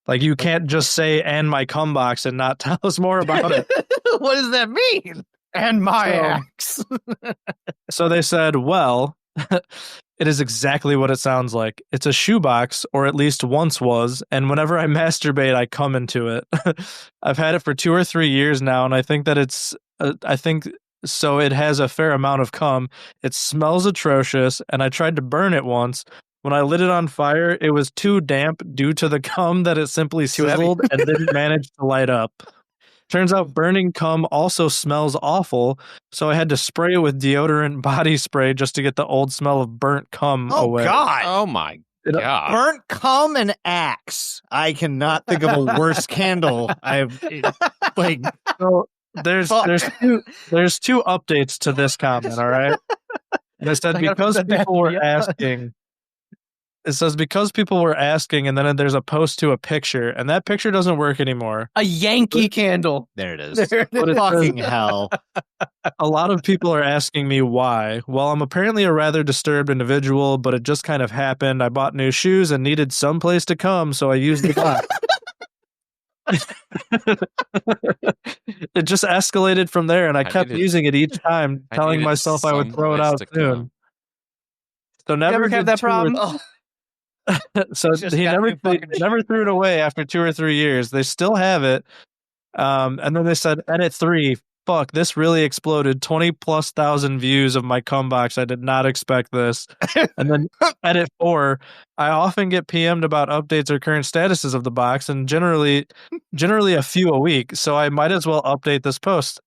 Like you can't just say "and my cum box" and not tell us more about it. What does that mean? And my axe. So they said, well, it is exactly what it sounds like. It's a shoebox, or at least once was, and whenever I masturbate, I come into it. I've had it for 2 or 3 years now, and I think that so it has a fair amount of cum. It smells atrocious, and I tried to burn it once. When I lit it on fire, it was too damp due to the cum that it simply sizzled and didn't manage to light up. Turns out burning cum also smells awful, so I had to spray it with deodorant body spray just to get the old smell of burnt cum away. God. Oh my God. Burnt cum and axe. I cannot think of a worse candle. Like. So there's two updates to this comment, all right? And it said because people were asking. It says because people were asking, and then there's a post to a picture, and that picture doesn't work anymore. A Yankee candle. There it is. There it is. Fucking hell. A lot of people are asking me why. Well, I'm apparently a rather disturbed individual, but it just kind of happened. I bought new shoes and needed some place to come, so I used the box. It just escalated from there, and I kept using it each time, telling myself I would throw it out soon. So never have that problem. So he never threw it away after 2 or 3 years. They still have it. And then they said, edit 3, fuck, this really exploded. 20,000+ views of my cum box. I did not expect this. And then edit 4, I often get PM'd about updates or current statuses of the box, and generally a few a week. So I might as well update this post.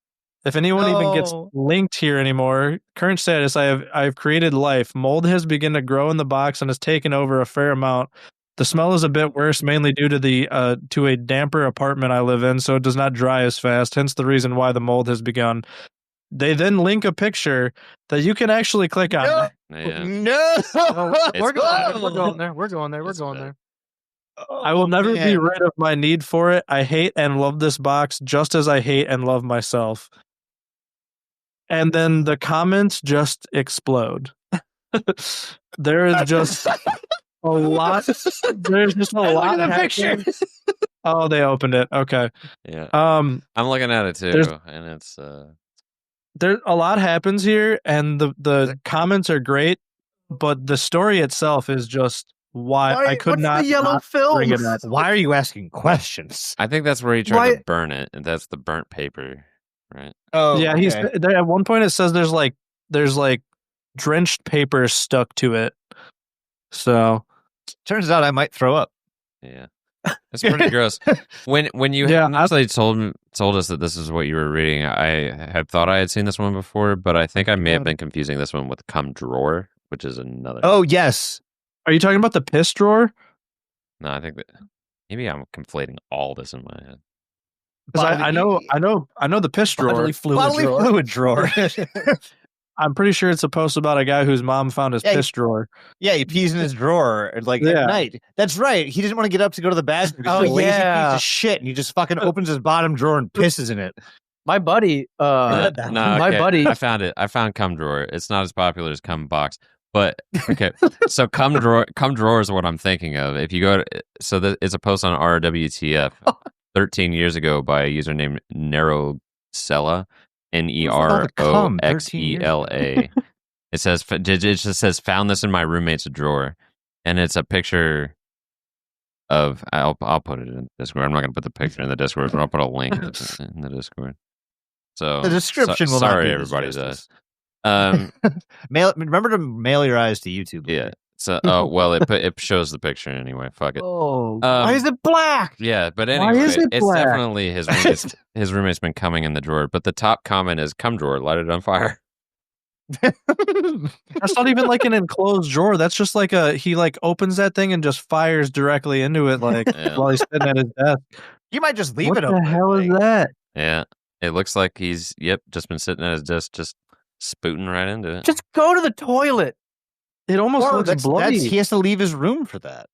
If anyone even gets linked here anymore, current status, I've created life. Mold has begun to grow in the box and has taken over a fair amount. The smell is a bit worse, mainly due to a damper apartment I live in, so it does not dry as fast, hence the reason why the mold has begun. They then link a picture that you can actually click on. No. We're going there. I will never be rid of my need for it. I hate and love this box just as I hate and love myself. And then the comments just explode. There is just a lot. There's just a lot of pictures. Oh, they opened it. Okay. Yeah. I'm looking at it too, and it's there. A lot happens here, and the comments are great, but the story itself is just why I could not. The yellow film? Bring it up. Why are you asking questions? I think that's where he tried to burn it, and that's the burnt paper, right? Oh, yeah. okay. He's there, at one point. It says there's like drenched paper stuck to it. So turns out I might throw up. Yeah, it's pretty gross. When you actually told us that this is what you were reading, I had thought I had seen this one before, but I think I may have been confusing this one with Cum Drawer, which is another. Oh yes. Are you talking about the piss drawer? No, I think that maybe I'm conflating all this in my head. I know the piss drawer. Bodily fluid drawer. I'm pretty sure it's a post about a guy whose mom found his piss drawer. Yeah, he pees in his drawer at night. That's right. He didn't want to get up to go to the bathroom. He's a lazy piece of shit, and he just fucking opens his bottom drawer and pisses in it. My buddy, buddy. I found it. I found Cum Drawer. It's not as popular as Cum Box. But okay, so Cum Drawer is what I'm thinking of. If you go to, it's a post on RWTF 13 years ago by a user named Nerocella, NEROXELA. It just says found this in my roommate's drawer, and it's a picture of. I'll put it in Discord. I'm not going to put the picture in the Discord, but I'll put a link in the Discord. So the description will sorry not be everybody does. remember to mail your eyes to YouTube. Yeah. So, it shows the picture anyway. Fuck it. Oh, why is it black? Yeah, but Why anyway, is it it's black? definitely his roommate's, his roommate's been coming in the drawer. But the top comment is, "Cum drawer, light it on fire." That's not even like an enclosed drawer. That's just like he like opens that thing and just fires directly into it, like while he's sitting at his desk. You might just leave What it open. the hell is like- that? Yeah, it looks like he's just been sitting at his desk, just spooting right into it. Just go to the toilet. It almost Or looks bloody. he has to leave his room for that.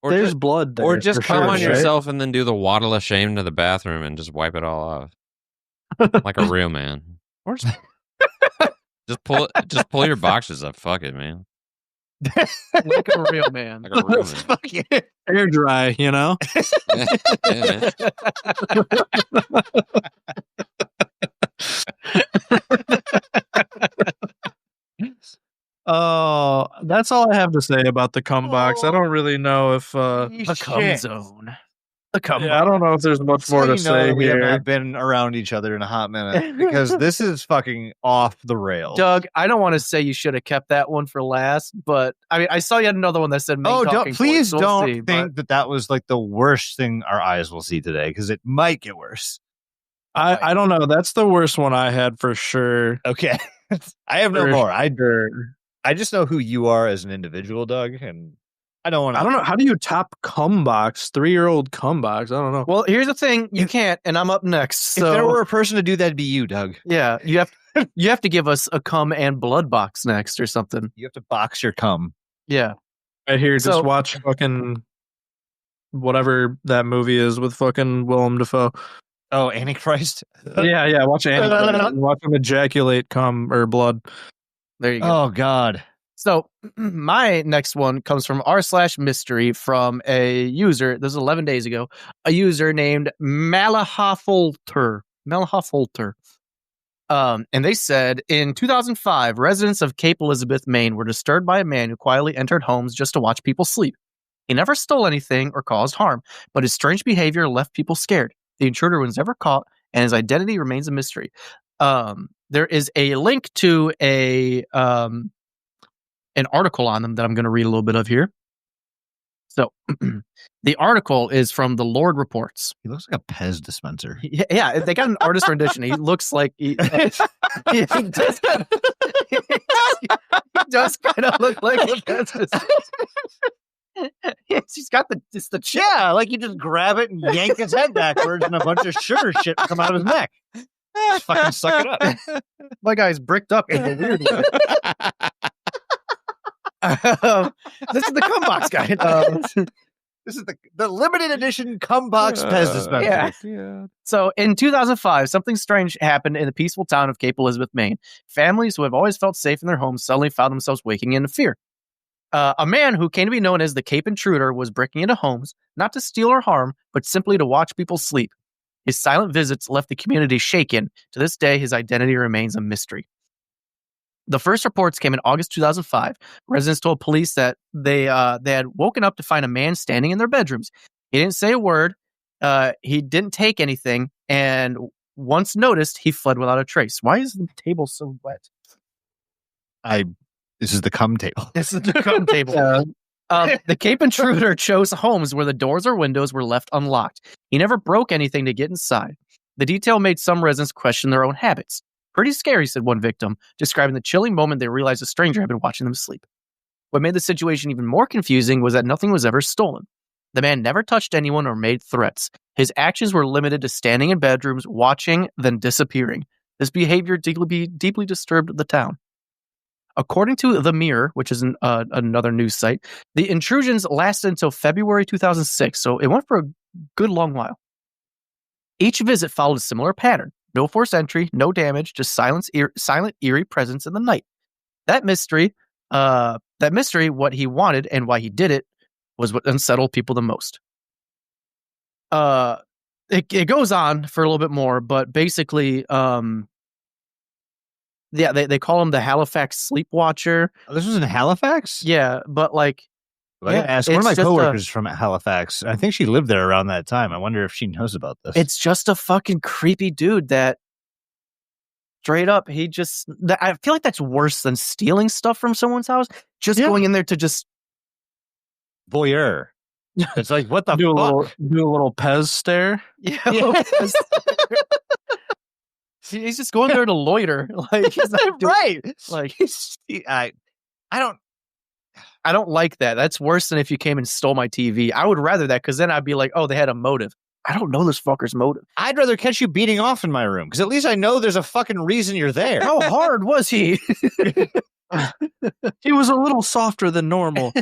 Or There's just, blood there. or just for come sure, on right? yourself and then do the waddle of shame to the bathroom and just wipe it all off, like a real man. Or just pull your boxes up. Fuck it, man. Like a real man. Like a real man. Fucking Air dry, you know? Yeah, Oh, that's all I have to say about the cum box. I don't really know if A cum zone. A cum I don't know if there's much more to say we have here. not been around each other in a hot minute because this is fucking off the rails. Doug, I don't want to say you should have kept that one for last, but I mean, I saw you had another one that said main talking please points, so we'll don't see, think that was like the worst thing our eyes will see today because it might get worse. I don't know. That's the worst one I had for sure. Okay. I have no For more. sure. I just know who you are as an individual, Doug, and I don't want to. I don't know. How do you top cum box? 3-year-old cum box? I don't know. Well, here's the thing: you can't, and I'm up next. If So there were a person to do that, it'd be you, Doug. yeah, you have to give us a cum and blood box next or something. You have to box your cum. Yeah, Right here, So- just watch fucking whatever that movie is with fucking Willem Dafoe. Oh, Antichrist. Yeah. Watch Annie. Watch him ejaculate cum or blood. there you go. Oh God. So my next one comes from r/mystery from a user. This is 11 days ago. A user named Malahofolter. And they said in 2005, residents of Cape Elizabeth, Maine, were disturbed by a man who quietly entered homes just to watch people sleep. He never stole anything or caused harm, but his strange behavior left people scared. The intruder was never caught, and his identity remains a mystery. There is a link to an article on them that I'm going to read a little bit of here. So the article is from the Lord Reports. He looks like a Pez dispenser. Yeah, they got an artist rendition. He looks like he does kind of look like a Pez dispenser. She's got the chip. Yeah, like you just grab it and yank his head backwards, and a bunch of sugar shit come out of his neck. Just fucking suck it up. My guy's bricked up in a weird way. This is the cum box guy. This is the limited edition cum box Pez dispenser. Yeah. So in 2005, something strange happened in the peaceful town of Cape Elizabeth, Maine. Families who have always felt safe in their homes suddenly found themselves waking into fear. A man who came to be known as the Cape Intruder was breaking into homes, not to steal or harm, but simply to watch people sleep. His silent visits left the community shaken. To this day, his identity remains a mystery. The first reports came in August 2005. Residents told police that they had woken up to find a man standing in their bedrooms. He didn't say a word. He didn't take anything. And once noticed, he fled without a trace. Why is the table so wet? This is the cum table. This is the cum table. The Cape Intruder chose homes where the doors or windows were left unlocked. He never broke anything to get inside. The detail made some residents question their own habits. Pretty scary, said one victim, describing the chilling moment they realized a stranger had been watching them sleep. What made the situation even more confusing was that nothing was ever stolen. The man never touched anyone or made threats. His actions were limited to standing in bedrooms, watching, then disappearing. This behavior deeply disturbed the town. According to The Mirror, which is another news site, the intrusions lasted until February 2006, so it went for a good long while. Each visit followed a similar pattern. No forced entry, no damage, just silent, eerie presence in the night. That mystery, what he wanted and why he did it, was what unsettled people the most. It goes on for a little bit more, but basically, yeah, they call him the Halifax Sleepwatcher. Oh, this was in Halifax? Yeah, but like, I gotta ask one of it's my just coworkers from Halifax. I think she lived there around that time. I wonder if she knows about this. it's just a fucking creepy dude that straight up, he just. I feel like that's worse than stealing stuff from someone's house. Just going in there to just voyeur. It's like, what the do fuck? Do a little Pez stare. Yeah. He's just going there to loiter. Like he's not doing, right. Like I don't like that. That's worse than if you came and stole my TV. I would rather that because then I'd be like, oh, they had a motive. I don't know this fucker's motive. I'd rather catch you beating off in my room because at least I know there's a fucking reason you're there. How hard was he? He was a little softer than normal.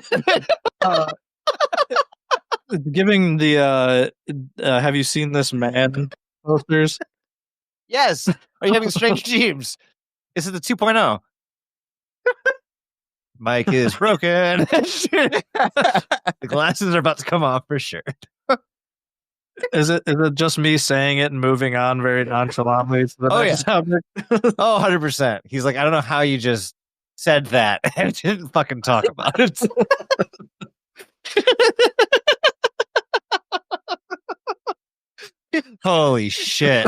Giving the have you seen this man posters? Yes. Are you having strange dreams? This is the 2.0. Mike is broken. The glasses are about to come off for sure. Is it just me saying it and moving on very nonchalantly to the next topic? 100%. He's like, I don't know how you just said that and didn't fucking talk about it. Holy shit.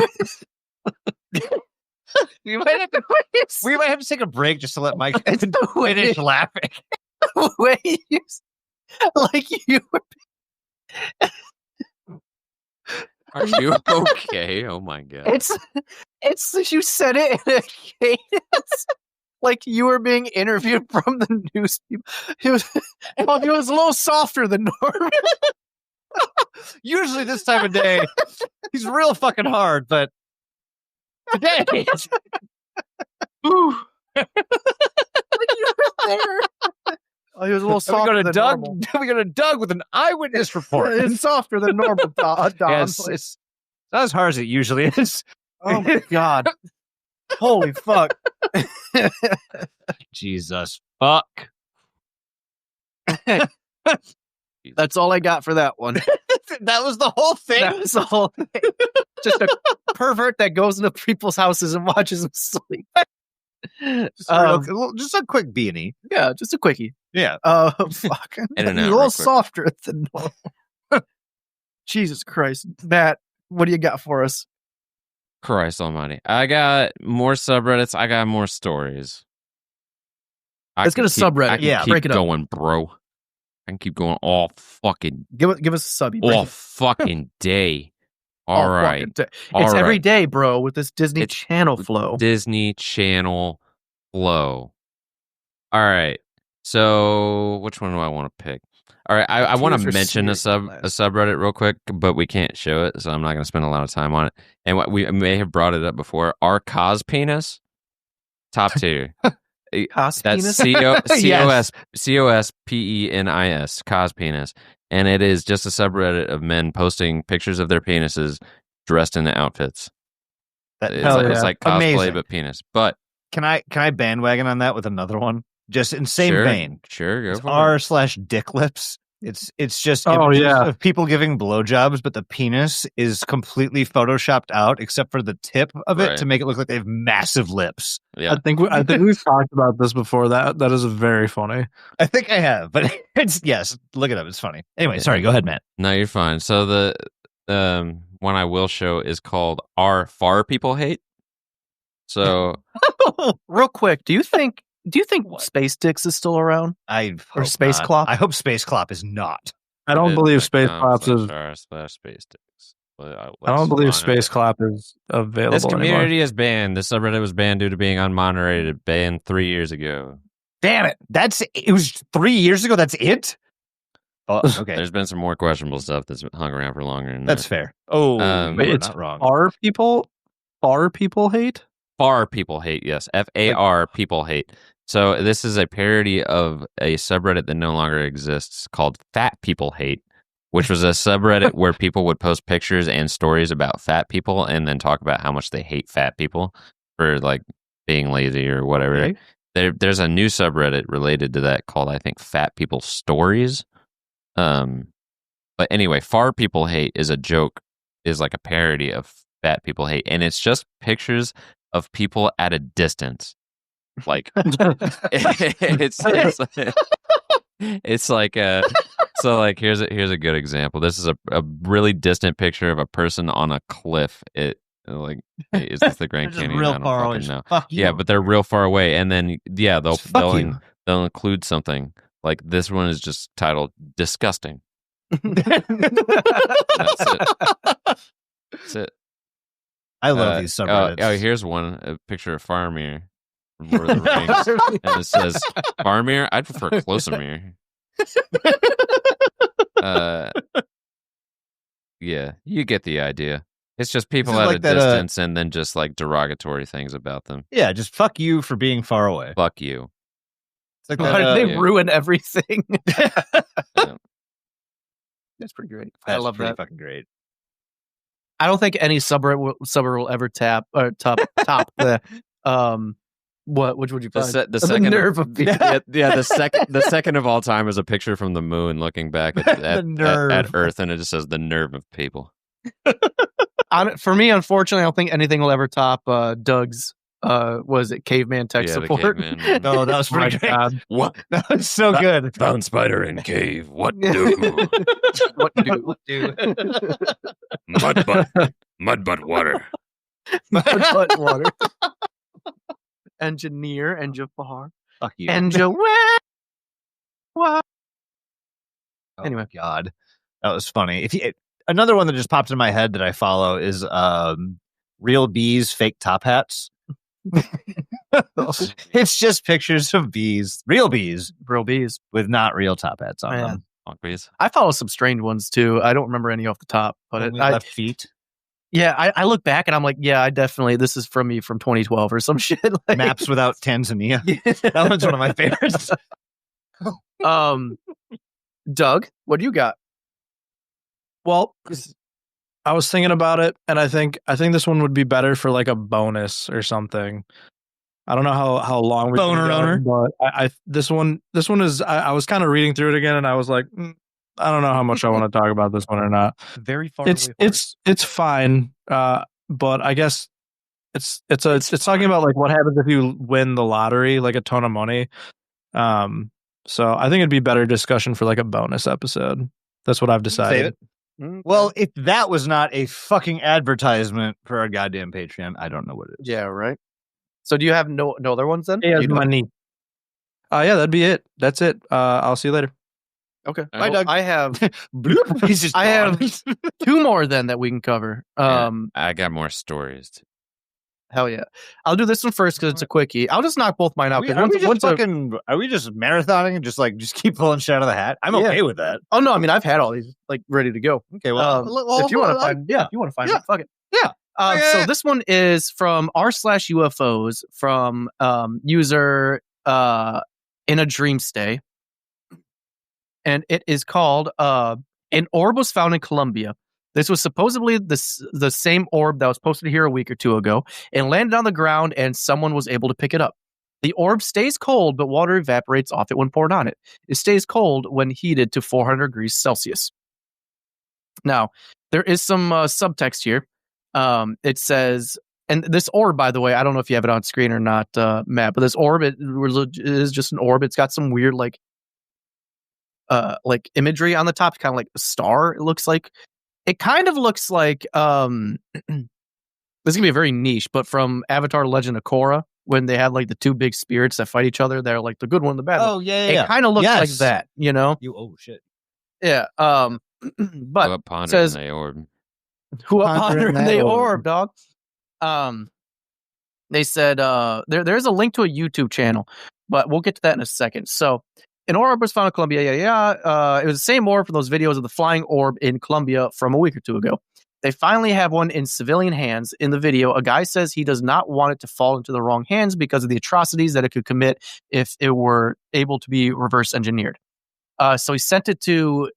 we might have to take a break just to let Mike finish laughing. Wait, like you were. Are you okay? Oh my god! It's you said it in a cadence, like you were being interviewed from the news people. He was a little softer than normal. Usually this time of day, he's real fucking hard, but today, ooh. Oh, he was a little softer than normal. We go to Doug with an eyewitness report. It's softer than normal, Don. Yes, it's not as hard as it usually is. Oh my god! Holy fuck! Jesus fuck! That's all I got for that one. That was the whole thing. That was the whole thing. Just a pervert that goes into people's houses and watches them sleep. Just a quick B&E. Yeah, just a quickie. Yeah. Fuck. In and He's out a little real quick. softer than normal. Jesus Christ. Matt, what do you got for us? Christ almighty. I got more subreddits. I got more stories. Let's get a subreddit. I can Yeah, keep break it up. going, bro. I can keep going all fucking Give us a subby. Break all it. fucking day. All All right. fucking day. All It's every right. day, bro, with this Disney It's Channel flow. Disney Channel flow. All right. So which one do I want to pick? All right. I want Tears to are mention a serious. subreddit real quick, but we can't show it, so I'm not going to spend a lot of time on it. And what we may have brought it up before. Our cos penis, top tier. Cos That's penis? COSPENIS, cos penis. And it is just a subreddit of men posting pictures of their penises dressed in outfits. It's like cosplay, Amazing. but penis. But Can I bandwagon on that with another one? Just in same sure, vein. Sure, go for it. R/dick lips. It's just Oh, images yeah. of people giving blowjobs, but the penis is completely photoshopped out except for the tip of it Right. to make it look like they have massive lips. Yeah. I think we've talked about this before. That is very funny. I think I have, but it's yes. Look it up. It's funny. Anyway, sorry. Go ahead, Matt. No, you're fine. So the one I will show is called "Our Far People Hate." So Real quick, do you think Space Dicks is still around? I Or hope Space not. Clop? I hope Space Clop is not. I don't believe Space Clop is. Space Dicks. I don't believe Space Clop is available This anymore. community is banned. This subreddit was banned due to being unmoderated. Banned 3 years ago. Damn it! It was 3 years ago. That's it. Oh, okay, There's been some more questionable stuff that's hung around for longer. Than that's that. fair. Oh, Wait, you're it's not wrong. Far people hate. Far people hate. Yes, FAR people hate. So this is a parody of a subreddit that no longer exists called Fat People Hate, which was a subreddit where people would post pictures and stories about fat people and then talk about how much they hate fat people for like being lazy or whatever. Okay. There's a new subreddit related to that called, I think, Fat People Stories. But anyway, Far People Hate is a joke, is like a parody of Fat People Hate, and it's just pictures of people at a distance. Like it's like so like here's a good example. This is a really distant picture of a person on a cliff like, hey, is this the Grand They're just Canyon? real I don't far away. fucking know. Fuck you. Yeah, but they're real far away, and then they'll Fuck you. they'll include something like this one is just titled "disgusting." That's it. That's it. I love these subreddits. Oh, here's one, a picture of Faramir from Lord of the Rings, and it says, "Faramir, I'd prefer Closamir." Yeah, you get the idea. It's just people This is at like a that, distance, and then just like derogatory things about them. Yeah, just fuck you for being far away. Fuck you. It's like Why that, did they yeah. ruin everything? Yeah. That's pretty great. I that's love pretty that. fucking great. I don't think any subreddit will ever top the which would you The, find? se- the second nerve of people. yeah, the second of all time is a picture from the moon looking back at nerve. Earth, and it just says the nerve of people. For me, unfortunately, I don't think anything will ever top Doug's was it caveman tech Yeah, the support. caveman. No, that was My pretty great. God. What? That was so good. Found spider in cave. What do? What do? Mud butt water. Butt water. Engineer, Jafar, Fuck you. What? Oh, Anyway. God, that was funny. Another one that just popped in my head that I follow is Real Bees fake top hats. It's just pictures of bees, real bees with not real top hats on them. Fuck bees. I follow some strange ones too. I don't remember any off the top, but Only left feet. Yeah, I look back and I'm like, yeah, I definitely, this is from me from 2012 or some shit. Like, Maps without Tanzania. That one's one of my favorites. Doug, what do you got? Well, I was thinking about it, and I think this one would be better for like a bonus or something. I don't know how long we Boner owner. but this one is. I was kind of reading through it again, and I was like, I don't know how much I want to talk about this one or not. Very far. It's fine, but I guess it's talking about like what happens if you win the lottery, like a ton of money. So I think it'd be better discussion for like a bonus episode. That's what I've decided. Well, if that was not a fucking advertisement for our goddamn Patreon, I don't know what it is. Yeah, right. So do you have no other ones then? Yeah, money. Yeah, that'd be it. That's it. I'll see you later. Okay. Bye, Doug. I have two more then that we can cover. I got more stories. Hell yeah. I'll do this one first because it's a quickie. I'll just knock both mine out. Are we just marathoning and just keep pulling shit out of the hat? I'm okay with that. Oh no, I mean I've had all these like ready to go. Okay, well, if you want to find, if you want to find it, fuck it. Yeah. So this one is from r/UFOs from user in a dream stay, and it is called an orb was found in Colombia. This was supposedly the same orb that was posted here a week or two ago and landed on the ground, and someone was able to pick it up. The orb stays cold, but water evaporates off it when poured on it. It stays cold when heated to 400 degrees Celsius. Now, there is some subtext here. It says, and this orb, by the way, I don't know if you have it on screen or not, Matt, but this orb it is just an orb. It's got some weird like imagery on the top, kind of like a star. It looks like. It kind of looks like this is gonna be very niche, but from Avatar: Legend of Korra, when they had like the two big spirits that fight each other, they're like the good one, the bad one. Oh yeah. It kind of looks like that, you know. Oh shit. Yeah. But What ponder says in the orb? who ponder in the orb, dog. They said there's a link to a YouTube channel, but we'll get to that in a second. So. An orb was found in Colombia. It was the same orb from those videos of the flying orb in Colombia from a week or two ago. They finally have one in civilian hands. In the video, a guy says he does not want it to fall into the wrong hands because of the atrocities that it could commit if it were able to be reverse engineered. So he sent it to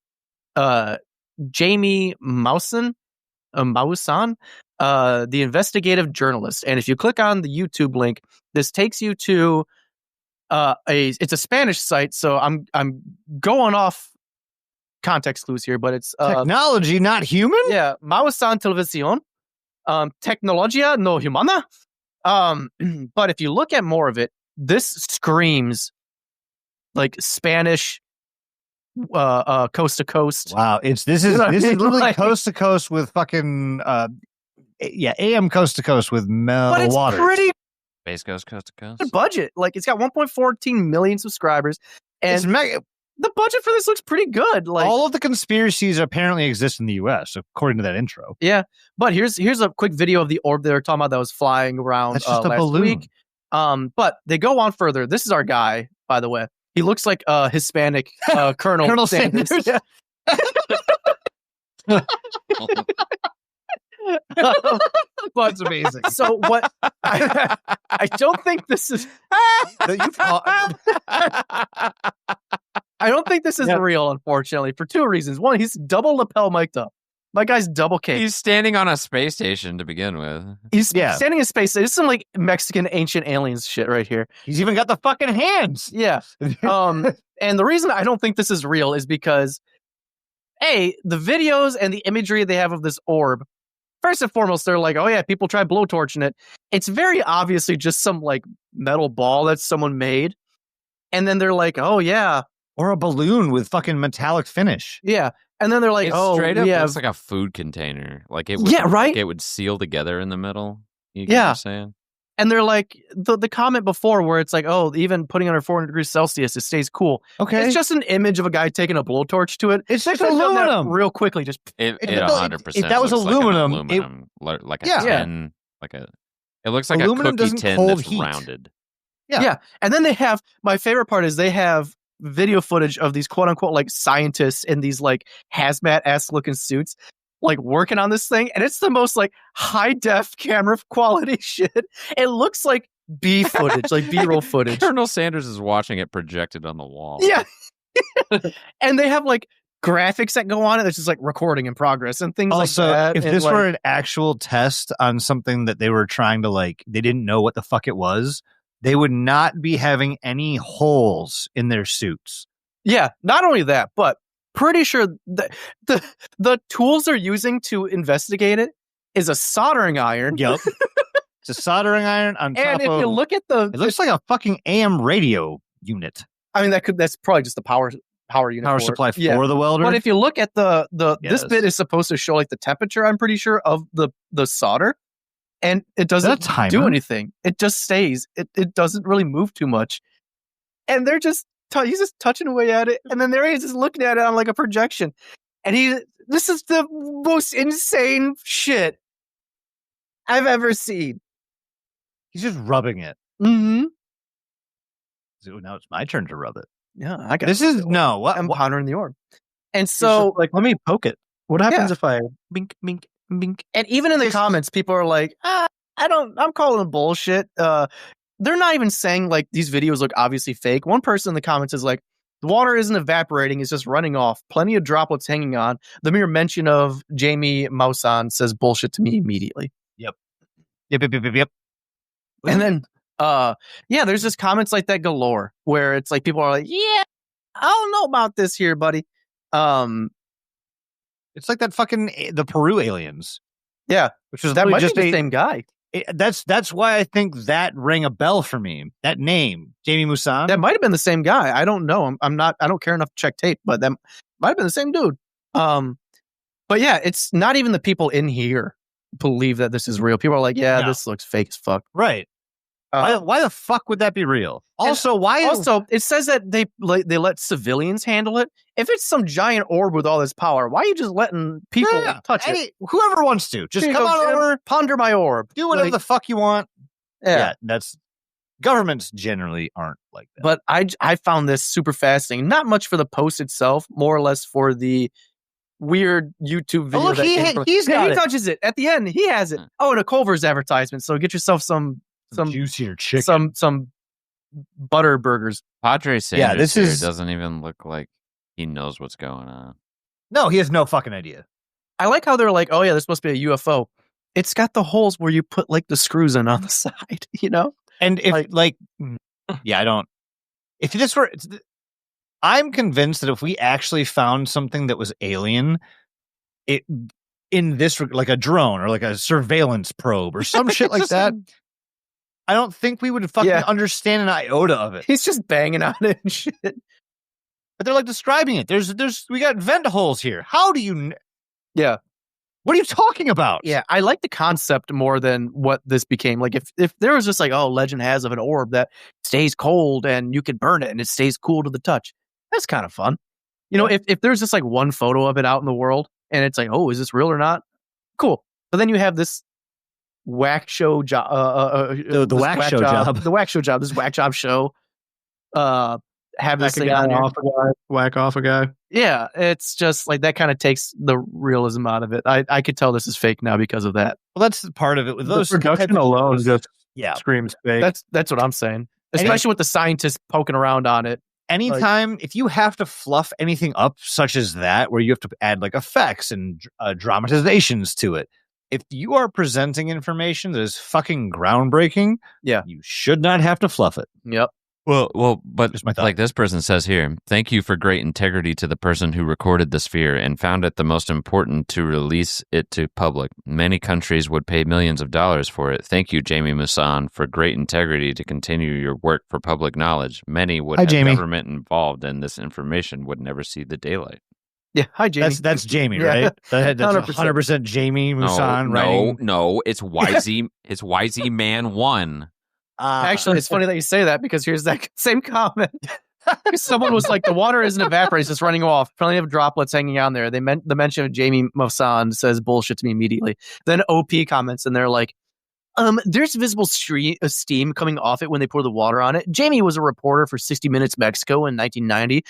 Jamie Mausan, the investigative journalist. And if you click on the YouTube link, this takes you to it's a Spanish site, so I'm going off context clues here, but it's technology, not human. Yeah, Mausan Televisión, Tecnología no humana. But if you look at more of it, this screams like Spanish, coast to coast. Wow, this is literally like, coast to coast with fucking AM Coast to Coast with Mel but it's Waters. pretty Space Coast to Coast. good budget. Like it's got 1.14 million subscribers, and the budget for this looks pretty good. Like all of the conspiracies apparently exist in the U.S. according to that intro. Yeah, but here's a quick video of the orb they were talking about that was flying around That's just a last balloon. week. But they go on further. This is our guy, by the way. He looks like a Hispanic Colonel Sanders. Yeah. That's amazing. So what? I don't think this is. I don't think this is real, unfortunately, for two reasons. One, he's double lapel mic'd up. My guy's double cake. He's standing on a space station to begin with. He's standing in space. It's some like Mexican ancient aliens shit right here. He's even got the fucking hands. Yeah. And the reason I don't think this is real is because, A, the videos and the imagery they have of this orb, first and foremost, they're like, oh yeah, people try blowtorching it. It's very obviously just some like metal ball that someone made. And then they're like, oh yeah. Or a balloon with fucking metallic finish. Yeah. And then they're like, oh, straight up, yeah, looks like a food container. Like it would, right? Like it would seal together in the middle. You get what I'm saying? And they're like, the comment before where it's like, oh, even putting under 400 degrees Celsius, it stays cool. Okay. It's just an image of a guy taking a blowtorch to it. It's like aluminum. Real quickly, just it 100%. If that was aluminum, like a tin, it looks like aluminum a cookie tin that's heat. rounded. Yeah. And then they have, my favorite part is they have video footage of these quote unquote like scientists in these like hazmat-esque looking suits like working on this thing, and it's the most like high def camera quality shit. It looks like B footage, like B-roll footage. Colonel Sanders is watching it projected on the wall. Yeah. And they have like graphics that go on it that's just like recording in progress and things also, like that. If and this like, were an actual test on something that they were trying to like, they didn't know what the fuck it was, they would not be having any holes in their suits. Yeah, not only that, but pretty sure the tools they're using to investigate it is a soldering iron. Yep. It's a soldering iron on top and if you look at it looks like a fucking AM radio unit. I mean, that's probably just the power unit. Power supply for the welder. But if you look at this bit is supposed to show like the temperature, I'm pretty sure, of the solder. And it doesn't do anything. It just stays. It doesn't really move too much. And they're just he's just touching away at it, and then there he is just looking at it on like a projection. And this is the most insane shit I've ever seen. He's just rubbing it. Mm-hmm. So now it's my turn to rub it. Yeah, I got this. Is no. What? I'm pondering the orb, and so like, let me poke it. What happens if I bink, bink, bink? And even in the comments, people are like, I'm calling it bullshit. They're not even saying like these videos look obviously fake. One person in the comments is like, the water isn't evaporating, it's just running off. Plenty of droplets hanging on. The mere mention of Jamie Maussan says bullshit to me immediately. Yep. And then, there's just comments like that galore where it's like people are like, yeah, I don't know about this here, buddy. It's like that fucking the Peru aliens. Yeah, which was that might just be the same guy. That's why I think that rang a bell for me. That name, Jamie Maussan. That might have been the same guy. I don't know. I don't care enough to check tape, but that might have been the same dude. But yeah, it's not even the people in here believe that this is real. People are like, this looks fake as fuck. Right. Why the fuck would that be real? Also, why? Also, it says that they let civilians handle it. If it's some giant orb with all this power, why are you just letting people touch it? Whoever wants to, just come on over, ponder my orb, do whatever the fuck you want. Yeah, that's governments generally aren't like that. But I found this super fascinating. Not much for the post itself, more or less for the weird YouTube video. Oh, look, he touches it at the end. He has it. Oh, and a Culver's advertisement. So get yourself some juicier chicken, some butter burgers. Padre Sanders doesn't even look like he knows what's going on. No, he has no fucking idea. I like how they're like, oh yeah, this must be a UFO. It's got the holes where you put like the screws in on the side, you know? And if I don't. If this were, I'm convinced that if we actually found something that was alien, in this like a drone or like a surveillance probe or some shit like that, I don't think we would fucking understand an iota of it. He's just banging on it and shit. But they're like describing it. We got vent holes here. How do you? Yeah. What are you talking about? Yeah, I like the concept more than what this became. Like if there was just like, oh, legend has of an orb that stays cold and you could burn it and it stays cool to the touch. That's kind of fun. You know, if there's just like one photo of it out in the world and it's like, oh, is this real or not? Cool. But then you have this whack show job, the whack show job, the whack show job, this whack job show. Have this thing on whack off a guy. Yeah, it's just like that kind of takes the realism out of it. I could tell this is fake now because of that. Well, that's part of it. With those, the production alone just screams fake. That's what I'm saying. Especially with the scientists poking around on it. Anytime, if you have to fluff anything up, such as that, where you have to add like effects and dramatizations to it, if you are presenting information that is fucking groundbreaking, you should not have to fluff it. Yep. Well, but like this person says here, thank you for great integrity to the person who recorded the sphere and found it the most important to release it to public. Many countries would pay millions of dollars for it. Thank you, Jamie Musan, for great integrity to continue your work for public knowledge. Many would have government involved, and this information would never see the daylight. Yeah, hi, Jamie. That's Jamie, right? That's 100% Jamie Musan, right? No, it's YZ. It's YZ Man 1. Actually, it's funny that you say that because here's that same comment. Someone was like, the water isn't evaporating, it's just running off. Plenty of droplets hanging on there. The mention of Jamie Musan says bullshit to me immediately. Then OP comments and they're like, there's visible steam coming off it when they pour the water on it. Jamie was a reporter for 60 Minutes Mexico in 1990.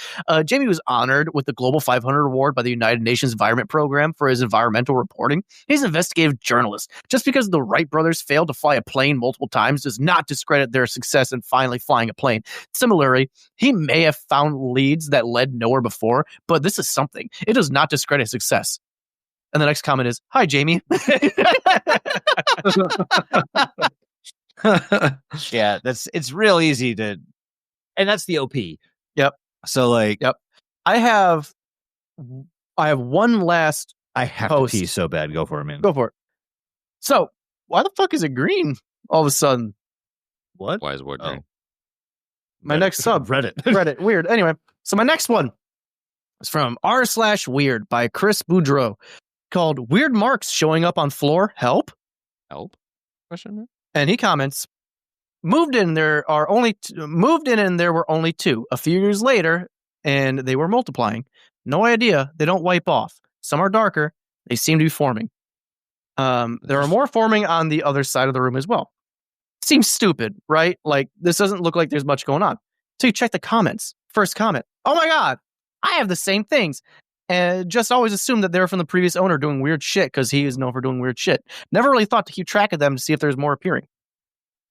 Jamie was honored with the Global 500 Award by the United Nations Environment Program for his environmental reporting. He's an investigative journalist. Just because the Wright brothers failed to fly a plane multiple times does not discredit their success in finally flying a plane. Similarly, he may have found leads that led nowhere before, but this is something. It does not discredit success. And the next comment is, hi, Jamie. Yeah, it's real easy to, and that's the OP. Yep. So yep. I have one last. I have post. to pee so bad. Go for it, man. Go for it. So why the fuck is it green all of a sudden? What? Why is what green? My next sub. Reddit. Weird. Anyway, so my next one is from r/weird by Chris Boudreau, called "Weird Marks Showing Up on Floor. Help?" Question mark? And he comments, moved in and there were only two. A few years later, and they were multiplying. No idea. They don't wipe off. Some are darker. They seem to be forming. There are more forming on the other side of the room as well. Seems stupid, right? Like, this doesn't look like there's much going on. So you check the comments. First comment, oh my God, I have the same things. And just always assumed that they're from the previous owner doing weird shit because he is known for doing weird shit. Never really thought to keep track of them to see if there's more appearing.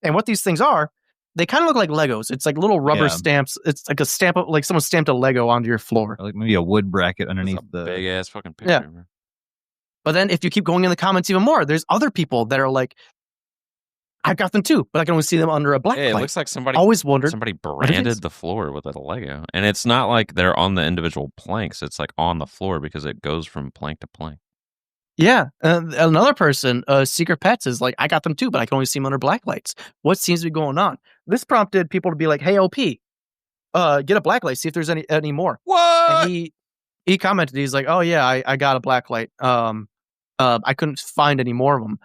And what these things are, they kind of look like Legos. It's like little rubber stamps. It's like a stamp of, like someone stamped a Lego onto your floor. Or like maybe a wood bracket underneath the big ass fucking picture. Yeah. But then if you keep going in the comments even more, there's other people that are like, I got them too, but I can only see them under a black light. It looks like somebody branded the floor with a Lego. And it's not like they're on the individual planks. It's like on the floor because it goes from plank to plank. Yeah. Another person, Secret Pets, is like, I got them too, but I can only see them under black lights. What seems to be going on? This prompted people to be like, hey, OP, get a black light, see if there's any more. What? And he commented, he's like, oh yeah, I got a black light. I couldn't find any more of them.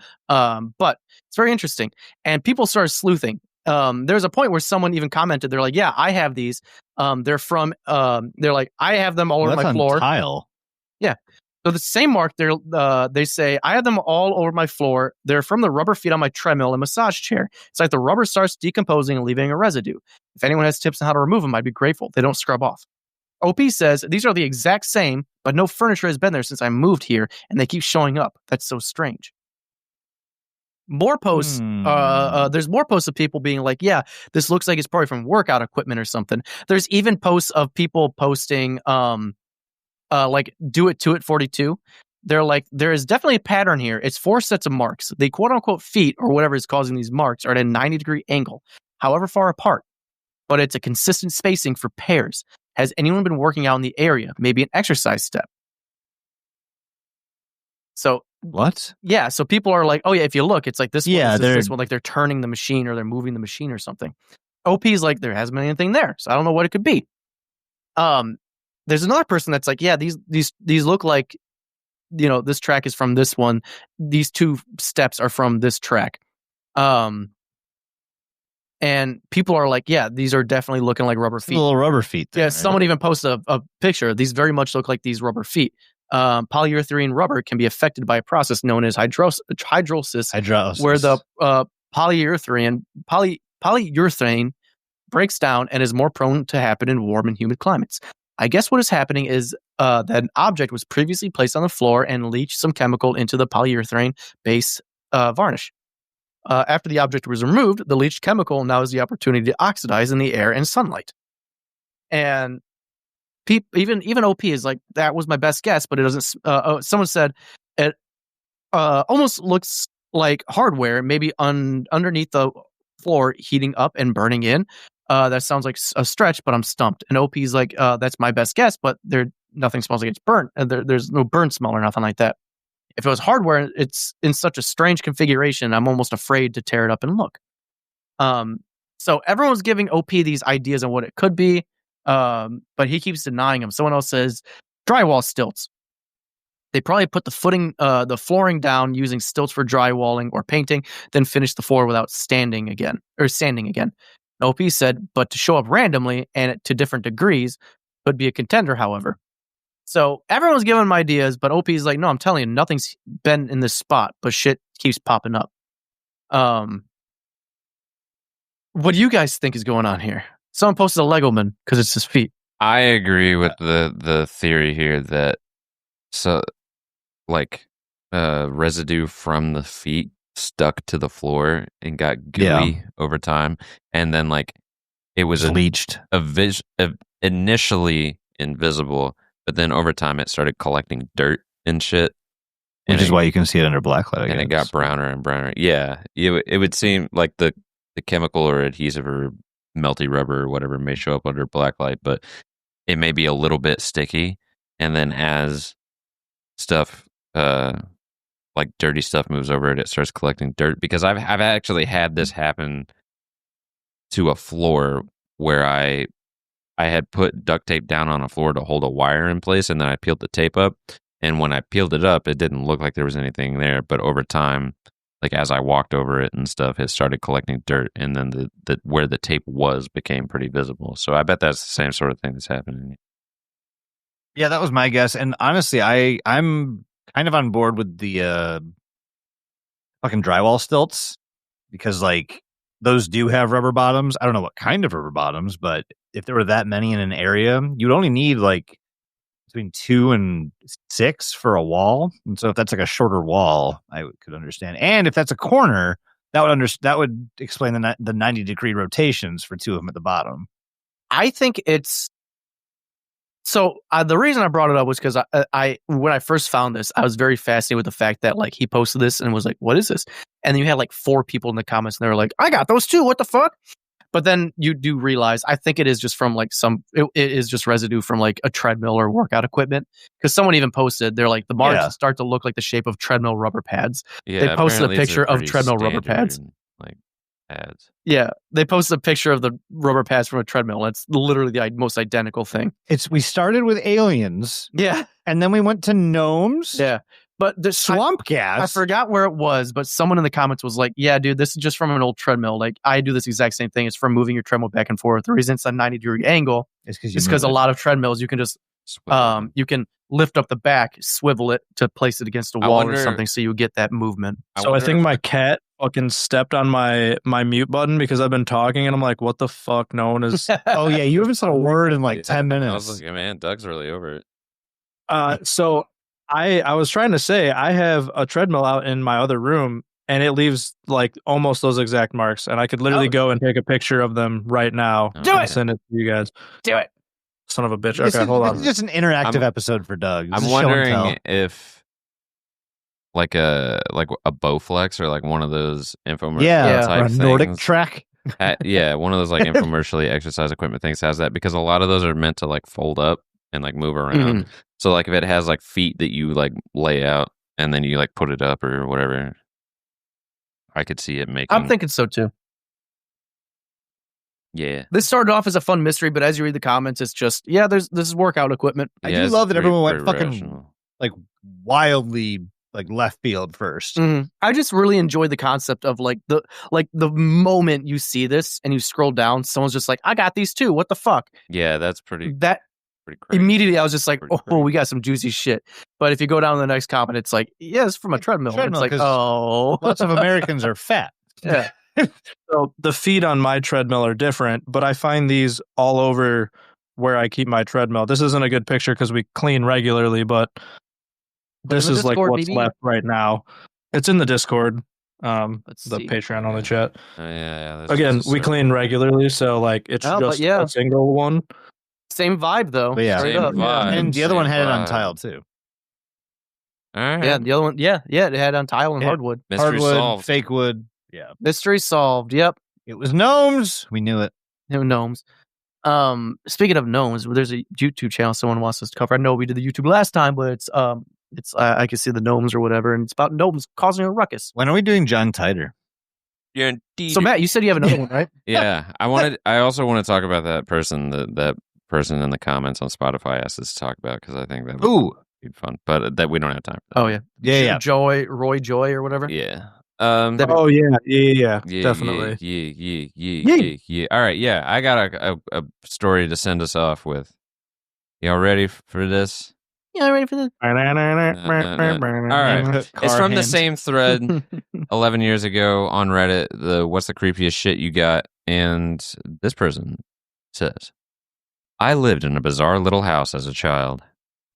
But it's very interesting. And people started sleuthing. There's a point where someone even commented, they're like, yeah, I have these. They're like, I have them all over my floor. Tile. Yeah. So the same mark, they say, I have them all over my floor. They're from the rubber feet on my treadmill and massage chair. It's like the rubber starts decomposing and leaving a residue. If anyone has tips on how to remove them, I'd be grateful. They don't scrub off. OP says, these are the exact same, but no furniture has been there since I moved here, and they keep showing up. That's so strange. More posts. There's more posts of people being like, yeah, this looks like it's probably from workout equipment or something. There's even posts of people posting, like, do it to it 42. They're like, there is definitely a pattern here. It's 4 sets of marks. The quote unquote feet or whatever is causing these marks are at a 90-degree angle, however far apart, but it's a consistent spacing for pairs. Has anyone been working out in the area? Maybe an exercise step. So what? Yeah. So people are like, oh yeah, if you look, it's like this one. Yeah, this one, like they're turning the machine or they're moving the machine or something. OP's like, there hasn't been anything there, so I don't know what it could be. There's another person that's like, yeah, these look like this track is from this one. These 2 steps are from this track. And people are like, yeah, these are definitely looking like rubber feet. Little rubber feet. There, yeah, right? someone even posted a picture. These very much look like these rubber feet. Polyurethane rubber can be affected by a process known as hydrolysis, where the polyurethane breaks down and is more prone to happen in warm and humid climates. I guess what is happening is that an object was previously placed on the floor and leached some chemical into the polyurethane base varnish. After the object was removed, the leached chemical now has the opportunity to oxidize in the air and sunlight. And even OP is like, that was my best guess, but it doesn't. Someone said it almost looks like hardware, maybe underneath the floor, heating up and burning in. That sounds like a stretch, but I'm stumped. And OP's like, that's my best guess, but nothing smells like it's burnt. And there's no burn smell or nothing like that. If it was hardware, it's in such a strange configuration, I'm almost afraid to tear it up and look. So everyone's giving OP these ideas on what it could be, but he keeps denying them. Someone else says drywall stilts. They probably put the flooring down using stilts for drywalling or painting, then finish the floor without sanding again. OP said, but to show up randomly and to different degrees could be a contender, however. So everyone's giving him ideas, but OP's like, no, I'm telling you, nothing's been in this spot, but shit keeps popping up. What do you guys think is going on here? Someone posted a Lego man because it's his feet. I agree with the theory here that residue from the feet stuck to the floor and got gooey over time, and then it was bleached, initially invisible, but then over time it started collecting dirt and shit, which is why you can see it under blacklight. And it got browner and browner. Yeah, it would seem like the chemical or adhesive or melty rubber or whatever may show up under blacklight, but it may be a little bit sticky, and then as stuff like dirty stuff moves over it, it starts collecting dirt. Because I've actually had this happen to a floor where I had put duct tape down on a floor to hold a wire in place, and then I peeled the tape up, and when I peeled it up, it didn't look like there was anything there, but over time, as I walked over it and stuff, it started collecting dirt, and then the where the tape was became pretty visible. So I bet that's the same sort of thing that's happening. Yeah, that was my guess. And honestly, I'm kind of on board with the fucking drywall stilts, because those do have rubber bottoms. I don't know what kind of rubber bottoms, but if there were that many in an area, you'd only need between 2 and 6 for a wall. And so if that's a shorter wall, I could understand. And if that's a corner, that would explain the 90-degree rotations for 2 of them at the bottom. I think it's so. The reason I brought it up was because I when I first found this, I was very fascinated with the fact that he posted this and was like, "What is this?" And then you had 4 people in the comments, and they were like, "I got those too. What the fuck?" But then you do realize, I think it is just from it is just residue from a treadmill or workout equipment. Because someone even posted, they're like, the marks start to look like the shape of treadmill rubber pads. Yeah, they posted a picture of treadmill rubber pads. Pads. Yeah, they posted a picture of the rubber pads from a treadmill. It's literally the most identical thing. We started with aliens. Yeah. And then we went to gnomes. Yeah. But the swamp gas. I forgot where it was, but someone in the comments was like, yeah, dude, this is just from an old treadmill. I do this exact same thing. It's from moving your treadmill back and forth. The reason it's a 90-degree angle is because a lot of treadmills, you can just you can lift up the back, swivel it to place it against a wall or something, so you get that movement. So I think my cat fucking stepped on my mute button because I've been talking, and I'm like, what the fuck? No one is... Oh, yeah, you haven't said a word in 10 minutes. I was like, man, Doug's really over it. So... I was trying to say, I have a treadmill out in my other room, and it leaves almost those exact marks, and I could literally go and take a picture of them right now. Do it. Send it to you guys. Do it. Son of a bitch. Okay, hold on. It's just an interactive episode for Doug. I'm wondering if a Bowflex or one of those infomercial type or a things. Nordic track. One of those infomercially exercise equipment things has that, because a lot of those are meant to fold up and move around. Mm. So if it has feet that you lay out and then you put it up or whatever, I could see it making. I'm thinking so too. Yeah. This started off as a fun mystery, but as you read the comments, it's just this is workout equipment. I do love that everyone went fucking like wildly like left field first. Mm-hmm. I just really enjoy the concept of like the moment you see this and you scroll down, someone's just like, I got these too. What the fuck? Yeah, that's pretty That pretty crazy. immediately I was just like, Pretty oh, crazy. we got some juicy shit. But if you go down to the next comment, it's like, yeah, it's from a treadmill. Treadmill, It's like, 'cause oh, Lots of Americans are fat. yeah. So the feet on my treadmill are different, but I find these all over where I keep my treadmill. This isn't a good picture because we clean regularly, but this in the is like Discord, what's baby. left right now. It's in the Discord, Let's the see. Patreon on the chat. Yeah. Again, we clean regularly, so like it's Oh, but just yeah. a single one. Same vibe though. But yeah. Straight Same up. vibe. And the other one had it on vibe. tile too. All right. Yeah, the other one, yeah, it had on tile and Yeah. hardwood. Mystery Hardwood, solved. fake wood. Yeah. Mystery solved. Yep. It was gnomes. We knew it. No gnomes. Speaking of gnomes, there's a YouTube channel someone wants us to cover. I know we did the YouTube last time, but it's I can see the gnomes or whatever, and it's about gnomes causing a ruckus. When are we doing John Titor? Yeah, indeed. So Matt, you said you have another one, right? Yeah, I also want to talk about that person that person in the comments on Spotify asked us to talk about because I think that would be fun, but that we don't have time for. Oh yeah, Yeah. Roy Joy or whatever. Yeah. Oh yeah, definitely. Yeah. All right, yeah. I got a story to send us off with. Y'all ready for this? Yeah, ready for this? All right. It's from the same thread 11 years ago on Reddit, the what's the creepiest shit you got? And this person says, I lived in a bizarre little house as a child.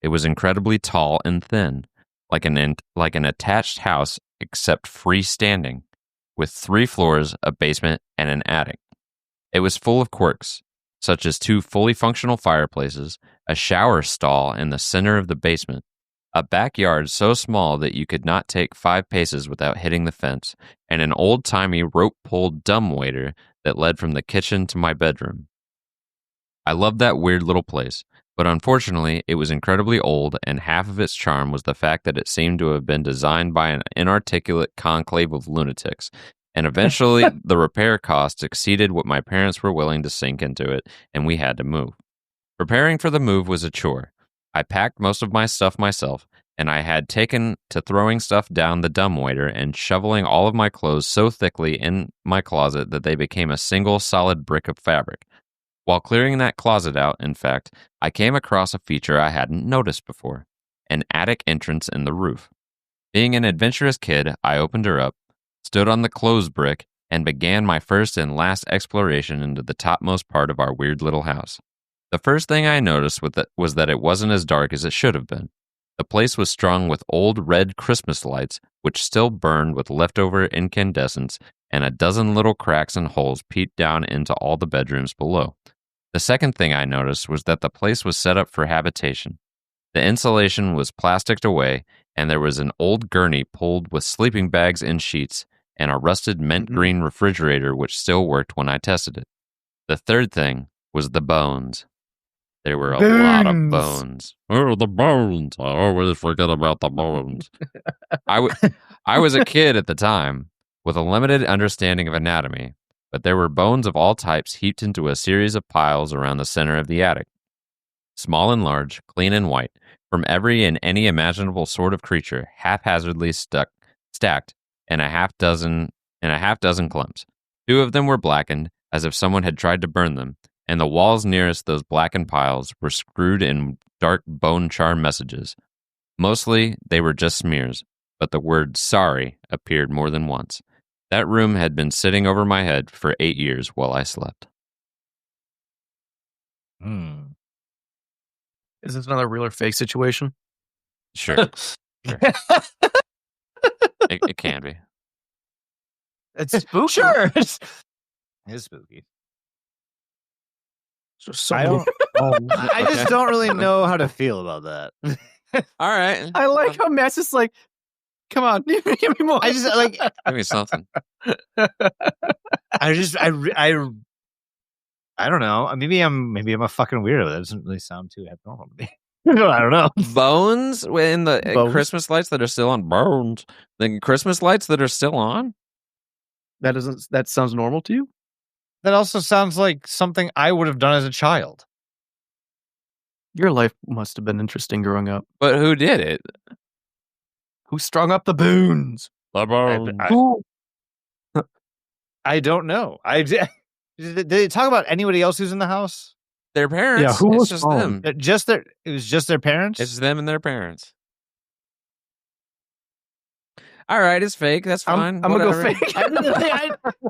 It was incredibly tall and thin, like an attached house except freestanding, with 3 floors, a basement, and an attic. It was full of quirks, such as 2 fully functional fireplaces, a shower stall in the center of the basement, a backyard so small that you could not take 5 paces without hitting the fence, and an old-timey rope-pulled dumbwaiter that led from the kitchen to my bedroom. I loved that weird little place, but unfortunately, it was incredibly old, and half of its charm was the fact that it seemed to have been designed by an inarticulate conclave of lunatics, and eventually the repair costs exceeded what my parents were willing to sink into it, and we had to move. Preparing for the move was a chore. I packed most of my stuff myself, and I had taken to throwing stuff down the dumbwaiter and shoveling all of my clothes so thickly in my closet that they became a single solid brick of fabric. While clearing that closet out, in fact, I came across a feature I hadn't noticed before, an attic entrance in the roof. Being an adventurous kid, I opened her up, stood on the clothes brick, and began my first and last exploration into the topmost part of our weird little house. The first thing I noticed was that it wasn't as dark as it should have been. The place was strung with old red Christmas lights, which still burned with leftover incandescence, and a dozen little cracks and holes peeped down into all the bedrooms below. The second thing I noticed was that the place was set up for habitation. The insulation was plasticked away, and there was an old gurney pulled with sleeping bags and sheets, and a rusted mint green refrigerator which still worked when I tested it. The third thing was the bones. There were a lot of bones. Oh, the bones. I always forget about the bones. I was a kid at the time, with a limited understanding of anatomy, but there were bones of all types heaped into a series of piles around the center of the attic. Small and large, clean and white, from every and any imaginable sort of creature, haphazardly stacked in a half dozen clumps. 2 of them were blackened, as if someone had tried to burn them, and the walls nearest those blackened piles were screwed in dark bone charm messages. Mostly, they were just smears, but the word sorry appeared more than once. That room had been sitting over my head for 8 years while I slept. Is this another real or fake situation? Sure. It can be. It's spooky. Sure. It's spooky. I just don't really know how to feel about that. All right. I like how Matt's just like, come on, give me more. I just like Give me something. I don't know. Maybe I'm a fucking weirdo. That doesn't really sound too abnormal to me. I don't know. Bones in the Bones? Christmas lights that are still on. Bones. The Christmas lights that are still on. That sounds normal to you? That also sounds like something I would have done as a child. Your life must have been interesting growing up. But who did it? Who strung up the boons? I don't know. Did they talk about anybody else who's in the house? Their parents. Yeah, who it's was just home? them. It was just their parents. It's them and their parents. All right, it's fake. That's fine. I'm gonna go Whatever. fake.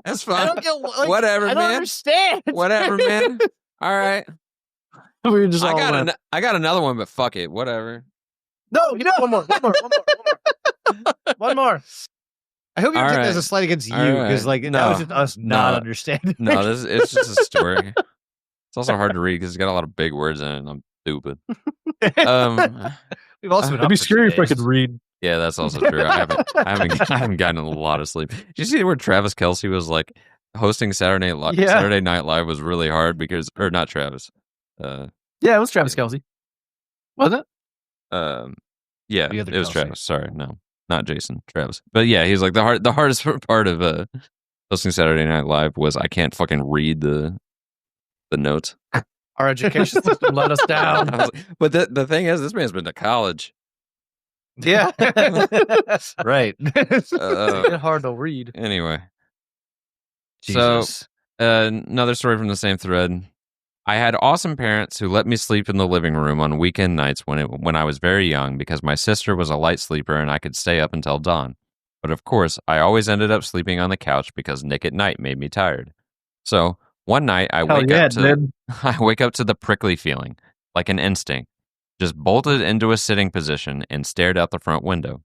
That's I fine. don't get Whatever, I don't man. understand. Whatever, man. All right. We were just I all got I got another one, but fuck it. Whatever. No, one more. One more. I hope you don't All take that right. as a slight against you, All because right. that No. was just us not No. understanding. No, it's just a story. It's also hard to read because it's got a lot of big words in it, and I'm stupid. We've also been It'd up be for scary 2 if I days. could read. Yeah, that's also true. I haven't gotten a lot of sleep. Did you see where Travis Kelce was like hosting Saturday Night Live was really hard because, or not Travis. Yeah, it was Travis Kelce. Wasn't it? Yeah, The other it was Kelce. Travis. Sorry, no, not Jason. Travis. But yeah, he's like the hardest part of hosting Saturday Night Live was I can't fucking read the notes. Our education system let us down. I was like, but the thing is, this man's been to college. Yeah. Right. It's hard to read. Anyway, Jesus. another story from the same thread. I had awesome parents who let me sleep in the living room on weekend nights when I was very young because my sister was a light sleeper and I could stay up until dawn. But of course, I always ended up sleeping on the couch because Nick at Night made me tired. So one night I wake up to the prickly feeling, like an instinct, just bolted into a sitting position and stared out the front window.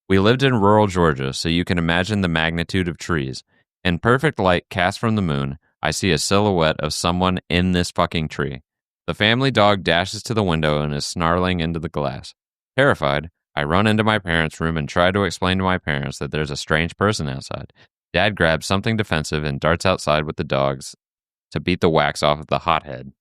We lived in rural Georgia, so you can imagine the magnitude of trees. In perfect light cast from the moon, I see a silhouette of someone in this fucking tree. The family dog dashes to the window and is snarling into the glass. Terrified, I run into my parents' room and try to explain to my parents that there's a strange person outside. Dad grabs something defensive and darts outside with the dogs to beat the wax off of the hothead.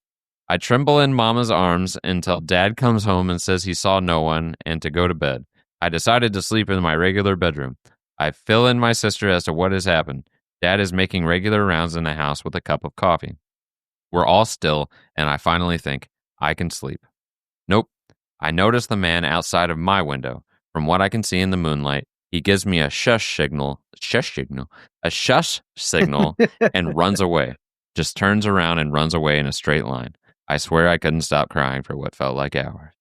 I tremble in Mama's arms until Dad comes home and says he saw no one and to go to bed. I decided to sleep in my regular bedroom. I fill in my sister as to what has happened. Dad is making regular rounds in the house with a cup of coffee. We're all still, and I finally think, I can sleep. Nope. I notice the man outside of my window. From what I can see in the moonlight, he gives me a shush signal, and runs away. Just turns around and runs away in a straight line. I swear I couldn't stop crying for what felt like hours.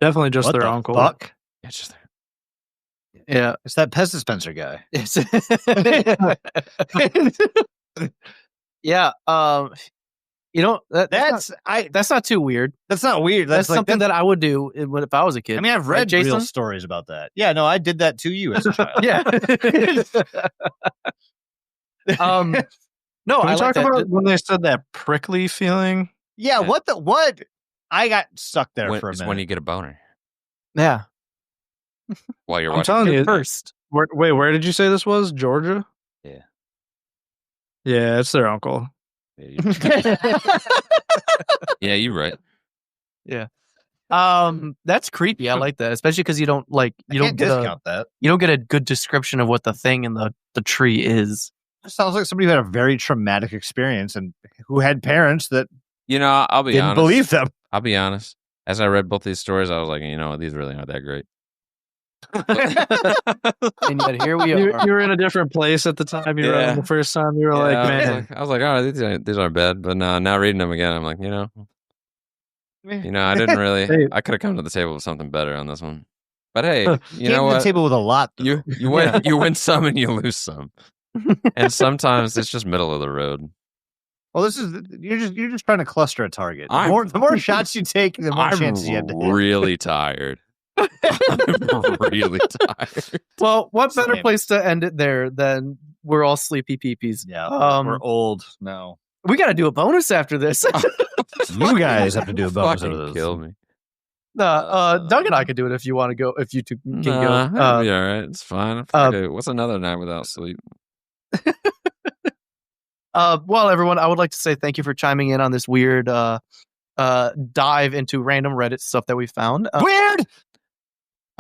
Definitely just What their the uncle. fuck? It's just Yeah. It's that pest dispenser guy. Yeah. That's not too weird. That's not weird. That's like, something that I would do if I was a kid. I mean, I've Right, read Jason? real stories about that. Yeah, no, I did that to you as a child. Yeah. No, Can I we like talk that. about when they said that prickly feeling? Yeah, what? I got stuck there for a it's minute. when you get a boner Yeah. while you're I'm watching. telling you, First. Where did you say this was? Georgia? Yeah. Yeah, it's their uncle. Yeah, you're right. That's creepy. I like that, especially because you don't can't get discount that. you don't get a good description of what the thing in the tree is. It sounds like somebody who had a very traumatic experience and who had parents that I'll be didn't honest. believe them. I'll be honest. As I read both these stories, I was like, these really aren't that great. And yet here we are. You were in a different place at the time. You read them the first time. You were like, man. I was like, oh, these aren't bad. But now reading them again, I'm like, I didn't really. Hey. I could have come to the table with something better on this one. But hey, you Came know to the what? table with a lot. Though. You win. You win some and you lose some. And sometimes it's just middle of the road. Well, you're just trying to cluster a target. I'm- The more shots you take, the more chances you have to hit. really tired. I'm really tired. Well, what better Same. place to end it there than we're all sleepy peepees? Yeah, we're old now. We got to do a bonus after this. You guys have to do a bonus Fucking of this. kill me. Doug and I could do it if you want to go. If you two can go. It'll be all right. It's fine. Fuck it. What's another night without sleep? Well, everyone, I would like to say thank you for chiming in on this weird dive into random Reddit stuff that we found. Weird.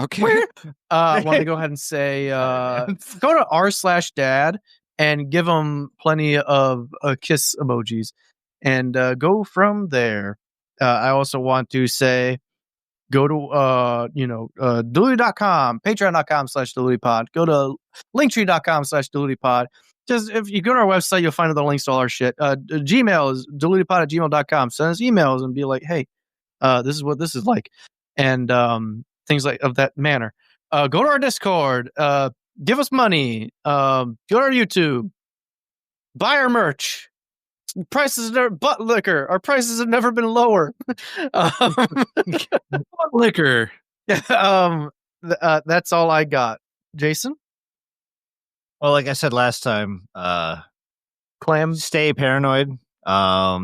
Okay. I want to go ahead and say go to r/dad and give them plenty of kiss emojis and go from there. I also want to say, go to Deluded.com, patreon.com/DeludedPod. Go to linktree.com/DeludedPod. Just if you go to our website, you'll find all the links to all our shit. Gmail is deludedpod@gmail.com. Send us emails and be like, hey, this is what this is like, and things like of that manner. Go to our Discord. Give us money. Go to our YouTube. Buy our merch. Prices are butt liquor. Our prices have never been lower. Butt liquor. That's all I got. Jason? Well, like I said last time, Clam? stay paranoid. I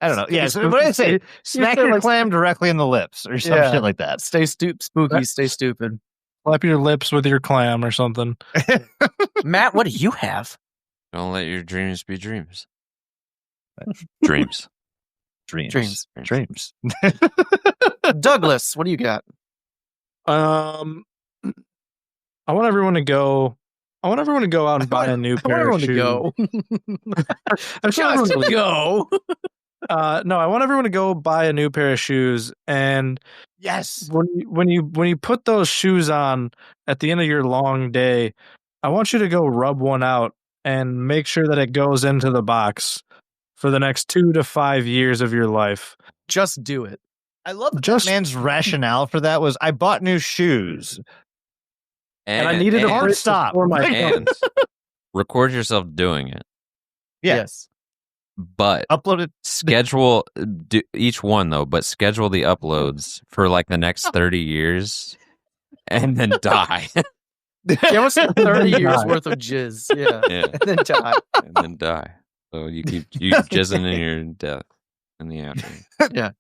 don't know. Yeah, so what did I say? Smack your clam directly in the lips or some shit like that. Stay spooky, stay stupid. Slap your lips with your clam or something. Matt, what do you have? Don't let your dreams be dreams. Dreams. Douglas, what do you got? I want everyone to go out and buy a new pair of shoes. Go. Just go. No, I want everyone to go buy a new pair of shoes, and Yes. when you put those shoes on at the end of your long day, I want you to go rub one out and make sure that it goes into the box for the next 2 to 5 years of your life. Just do it. I love that man's rationale for that was I bought new shoes. And I needed a hard stop for my and record yourself doing it. Yes. But upload it. Schedule each one though, but schedule the uploads for like the next 30 years and then die. Give us 30 years worth of jizz. Yeah. And then die. And then die. So you keep jizzing in your death in the afternoon. Yeah.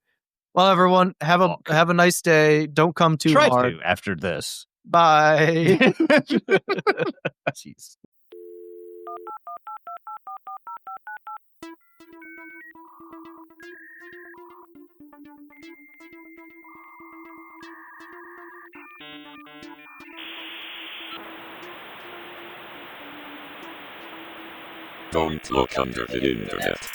Well, everyone, have a nice day. Don't come too hard. Try to after this. Bye. Jeez. Don't look under the internet.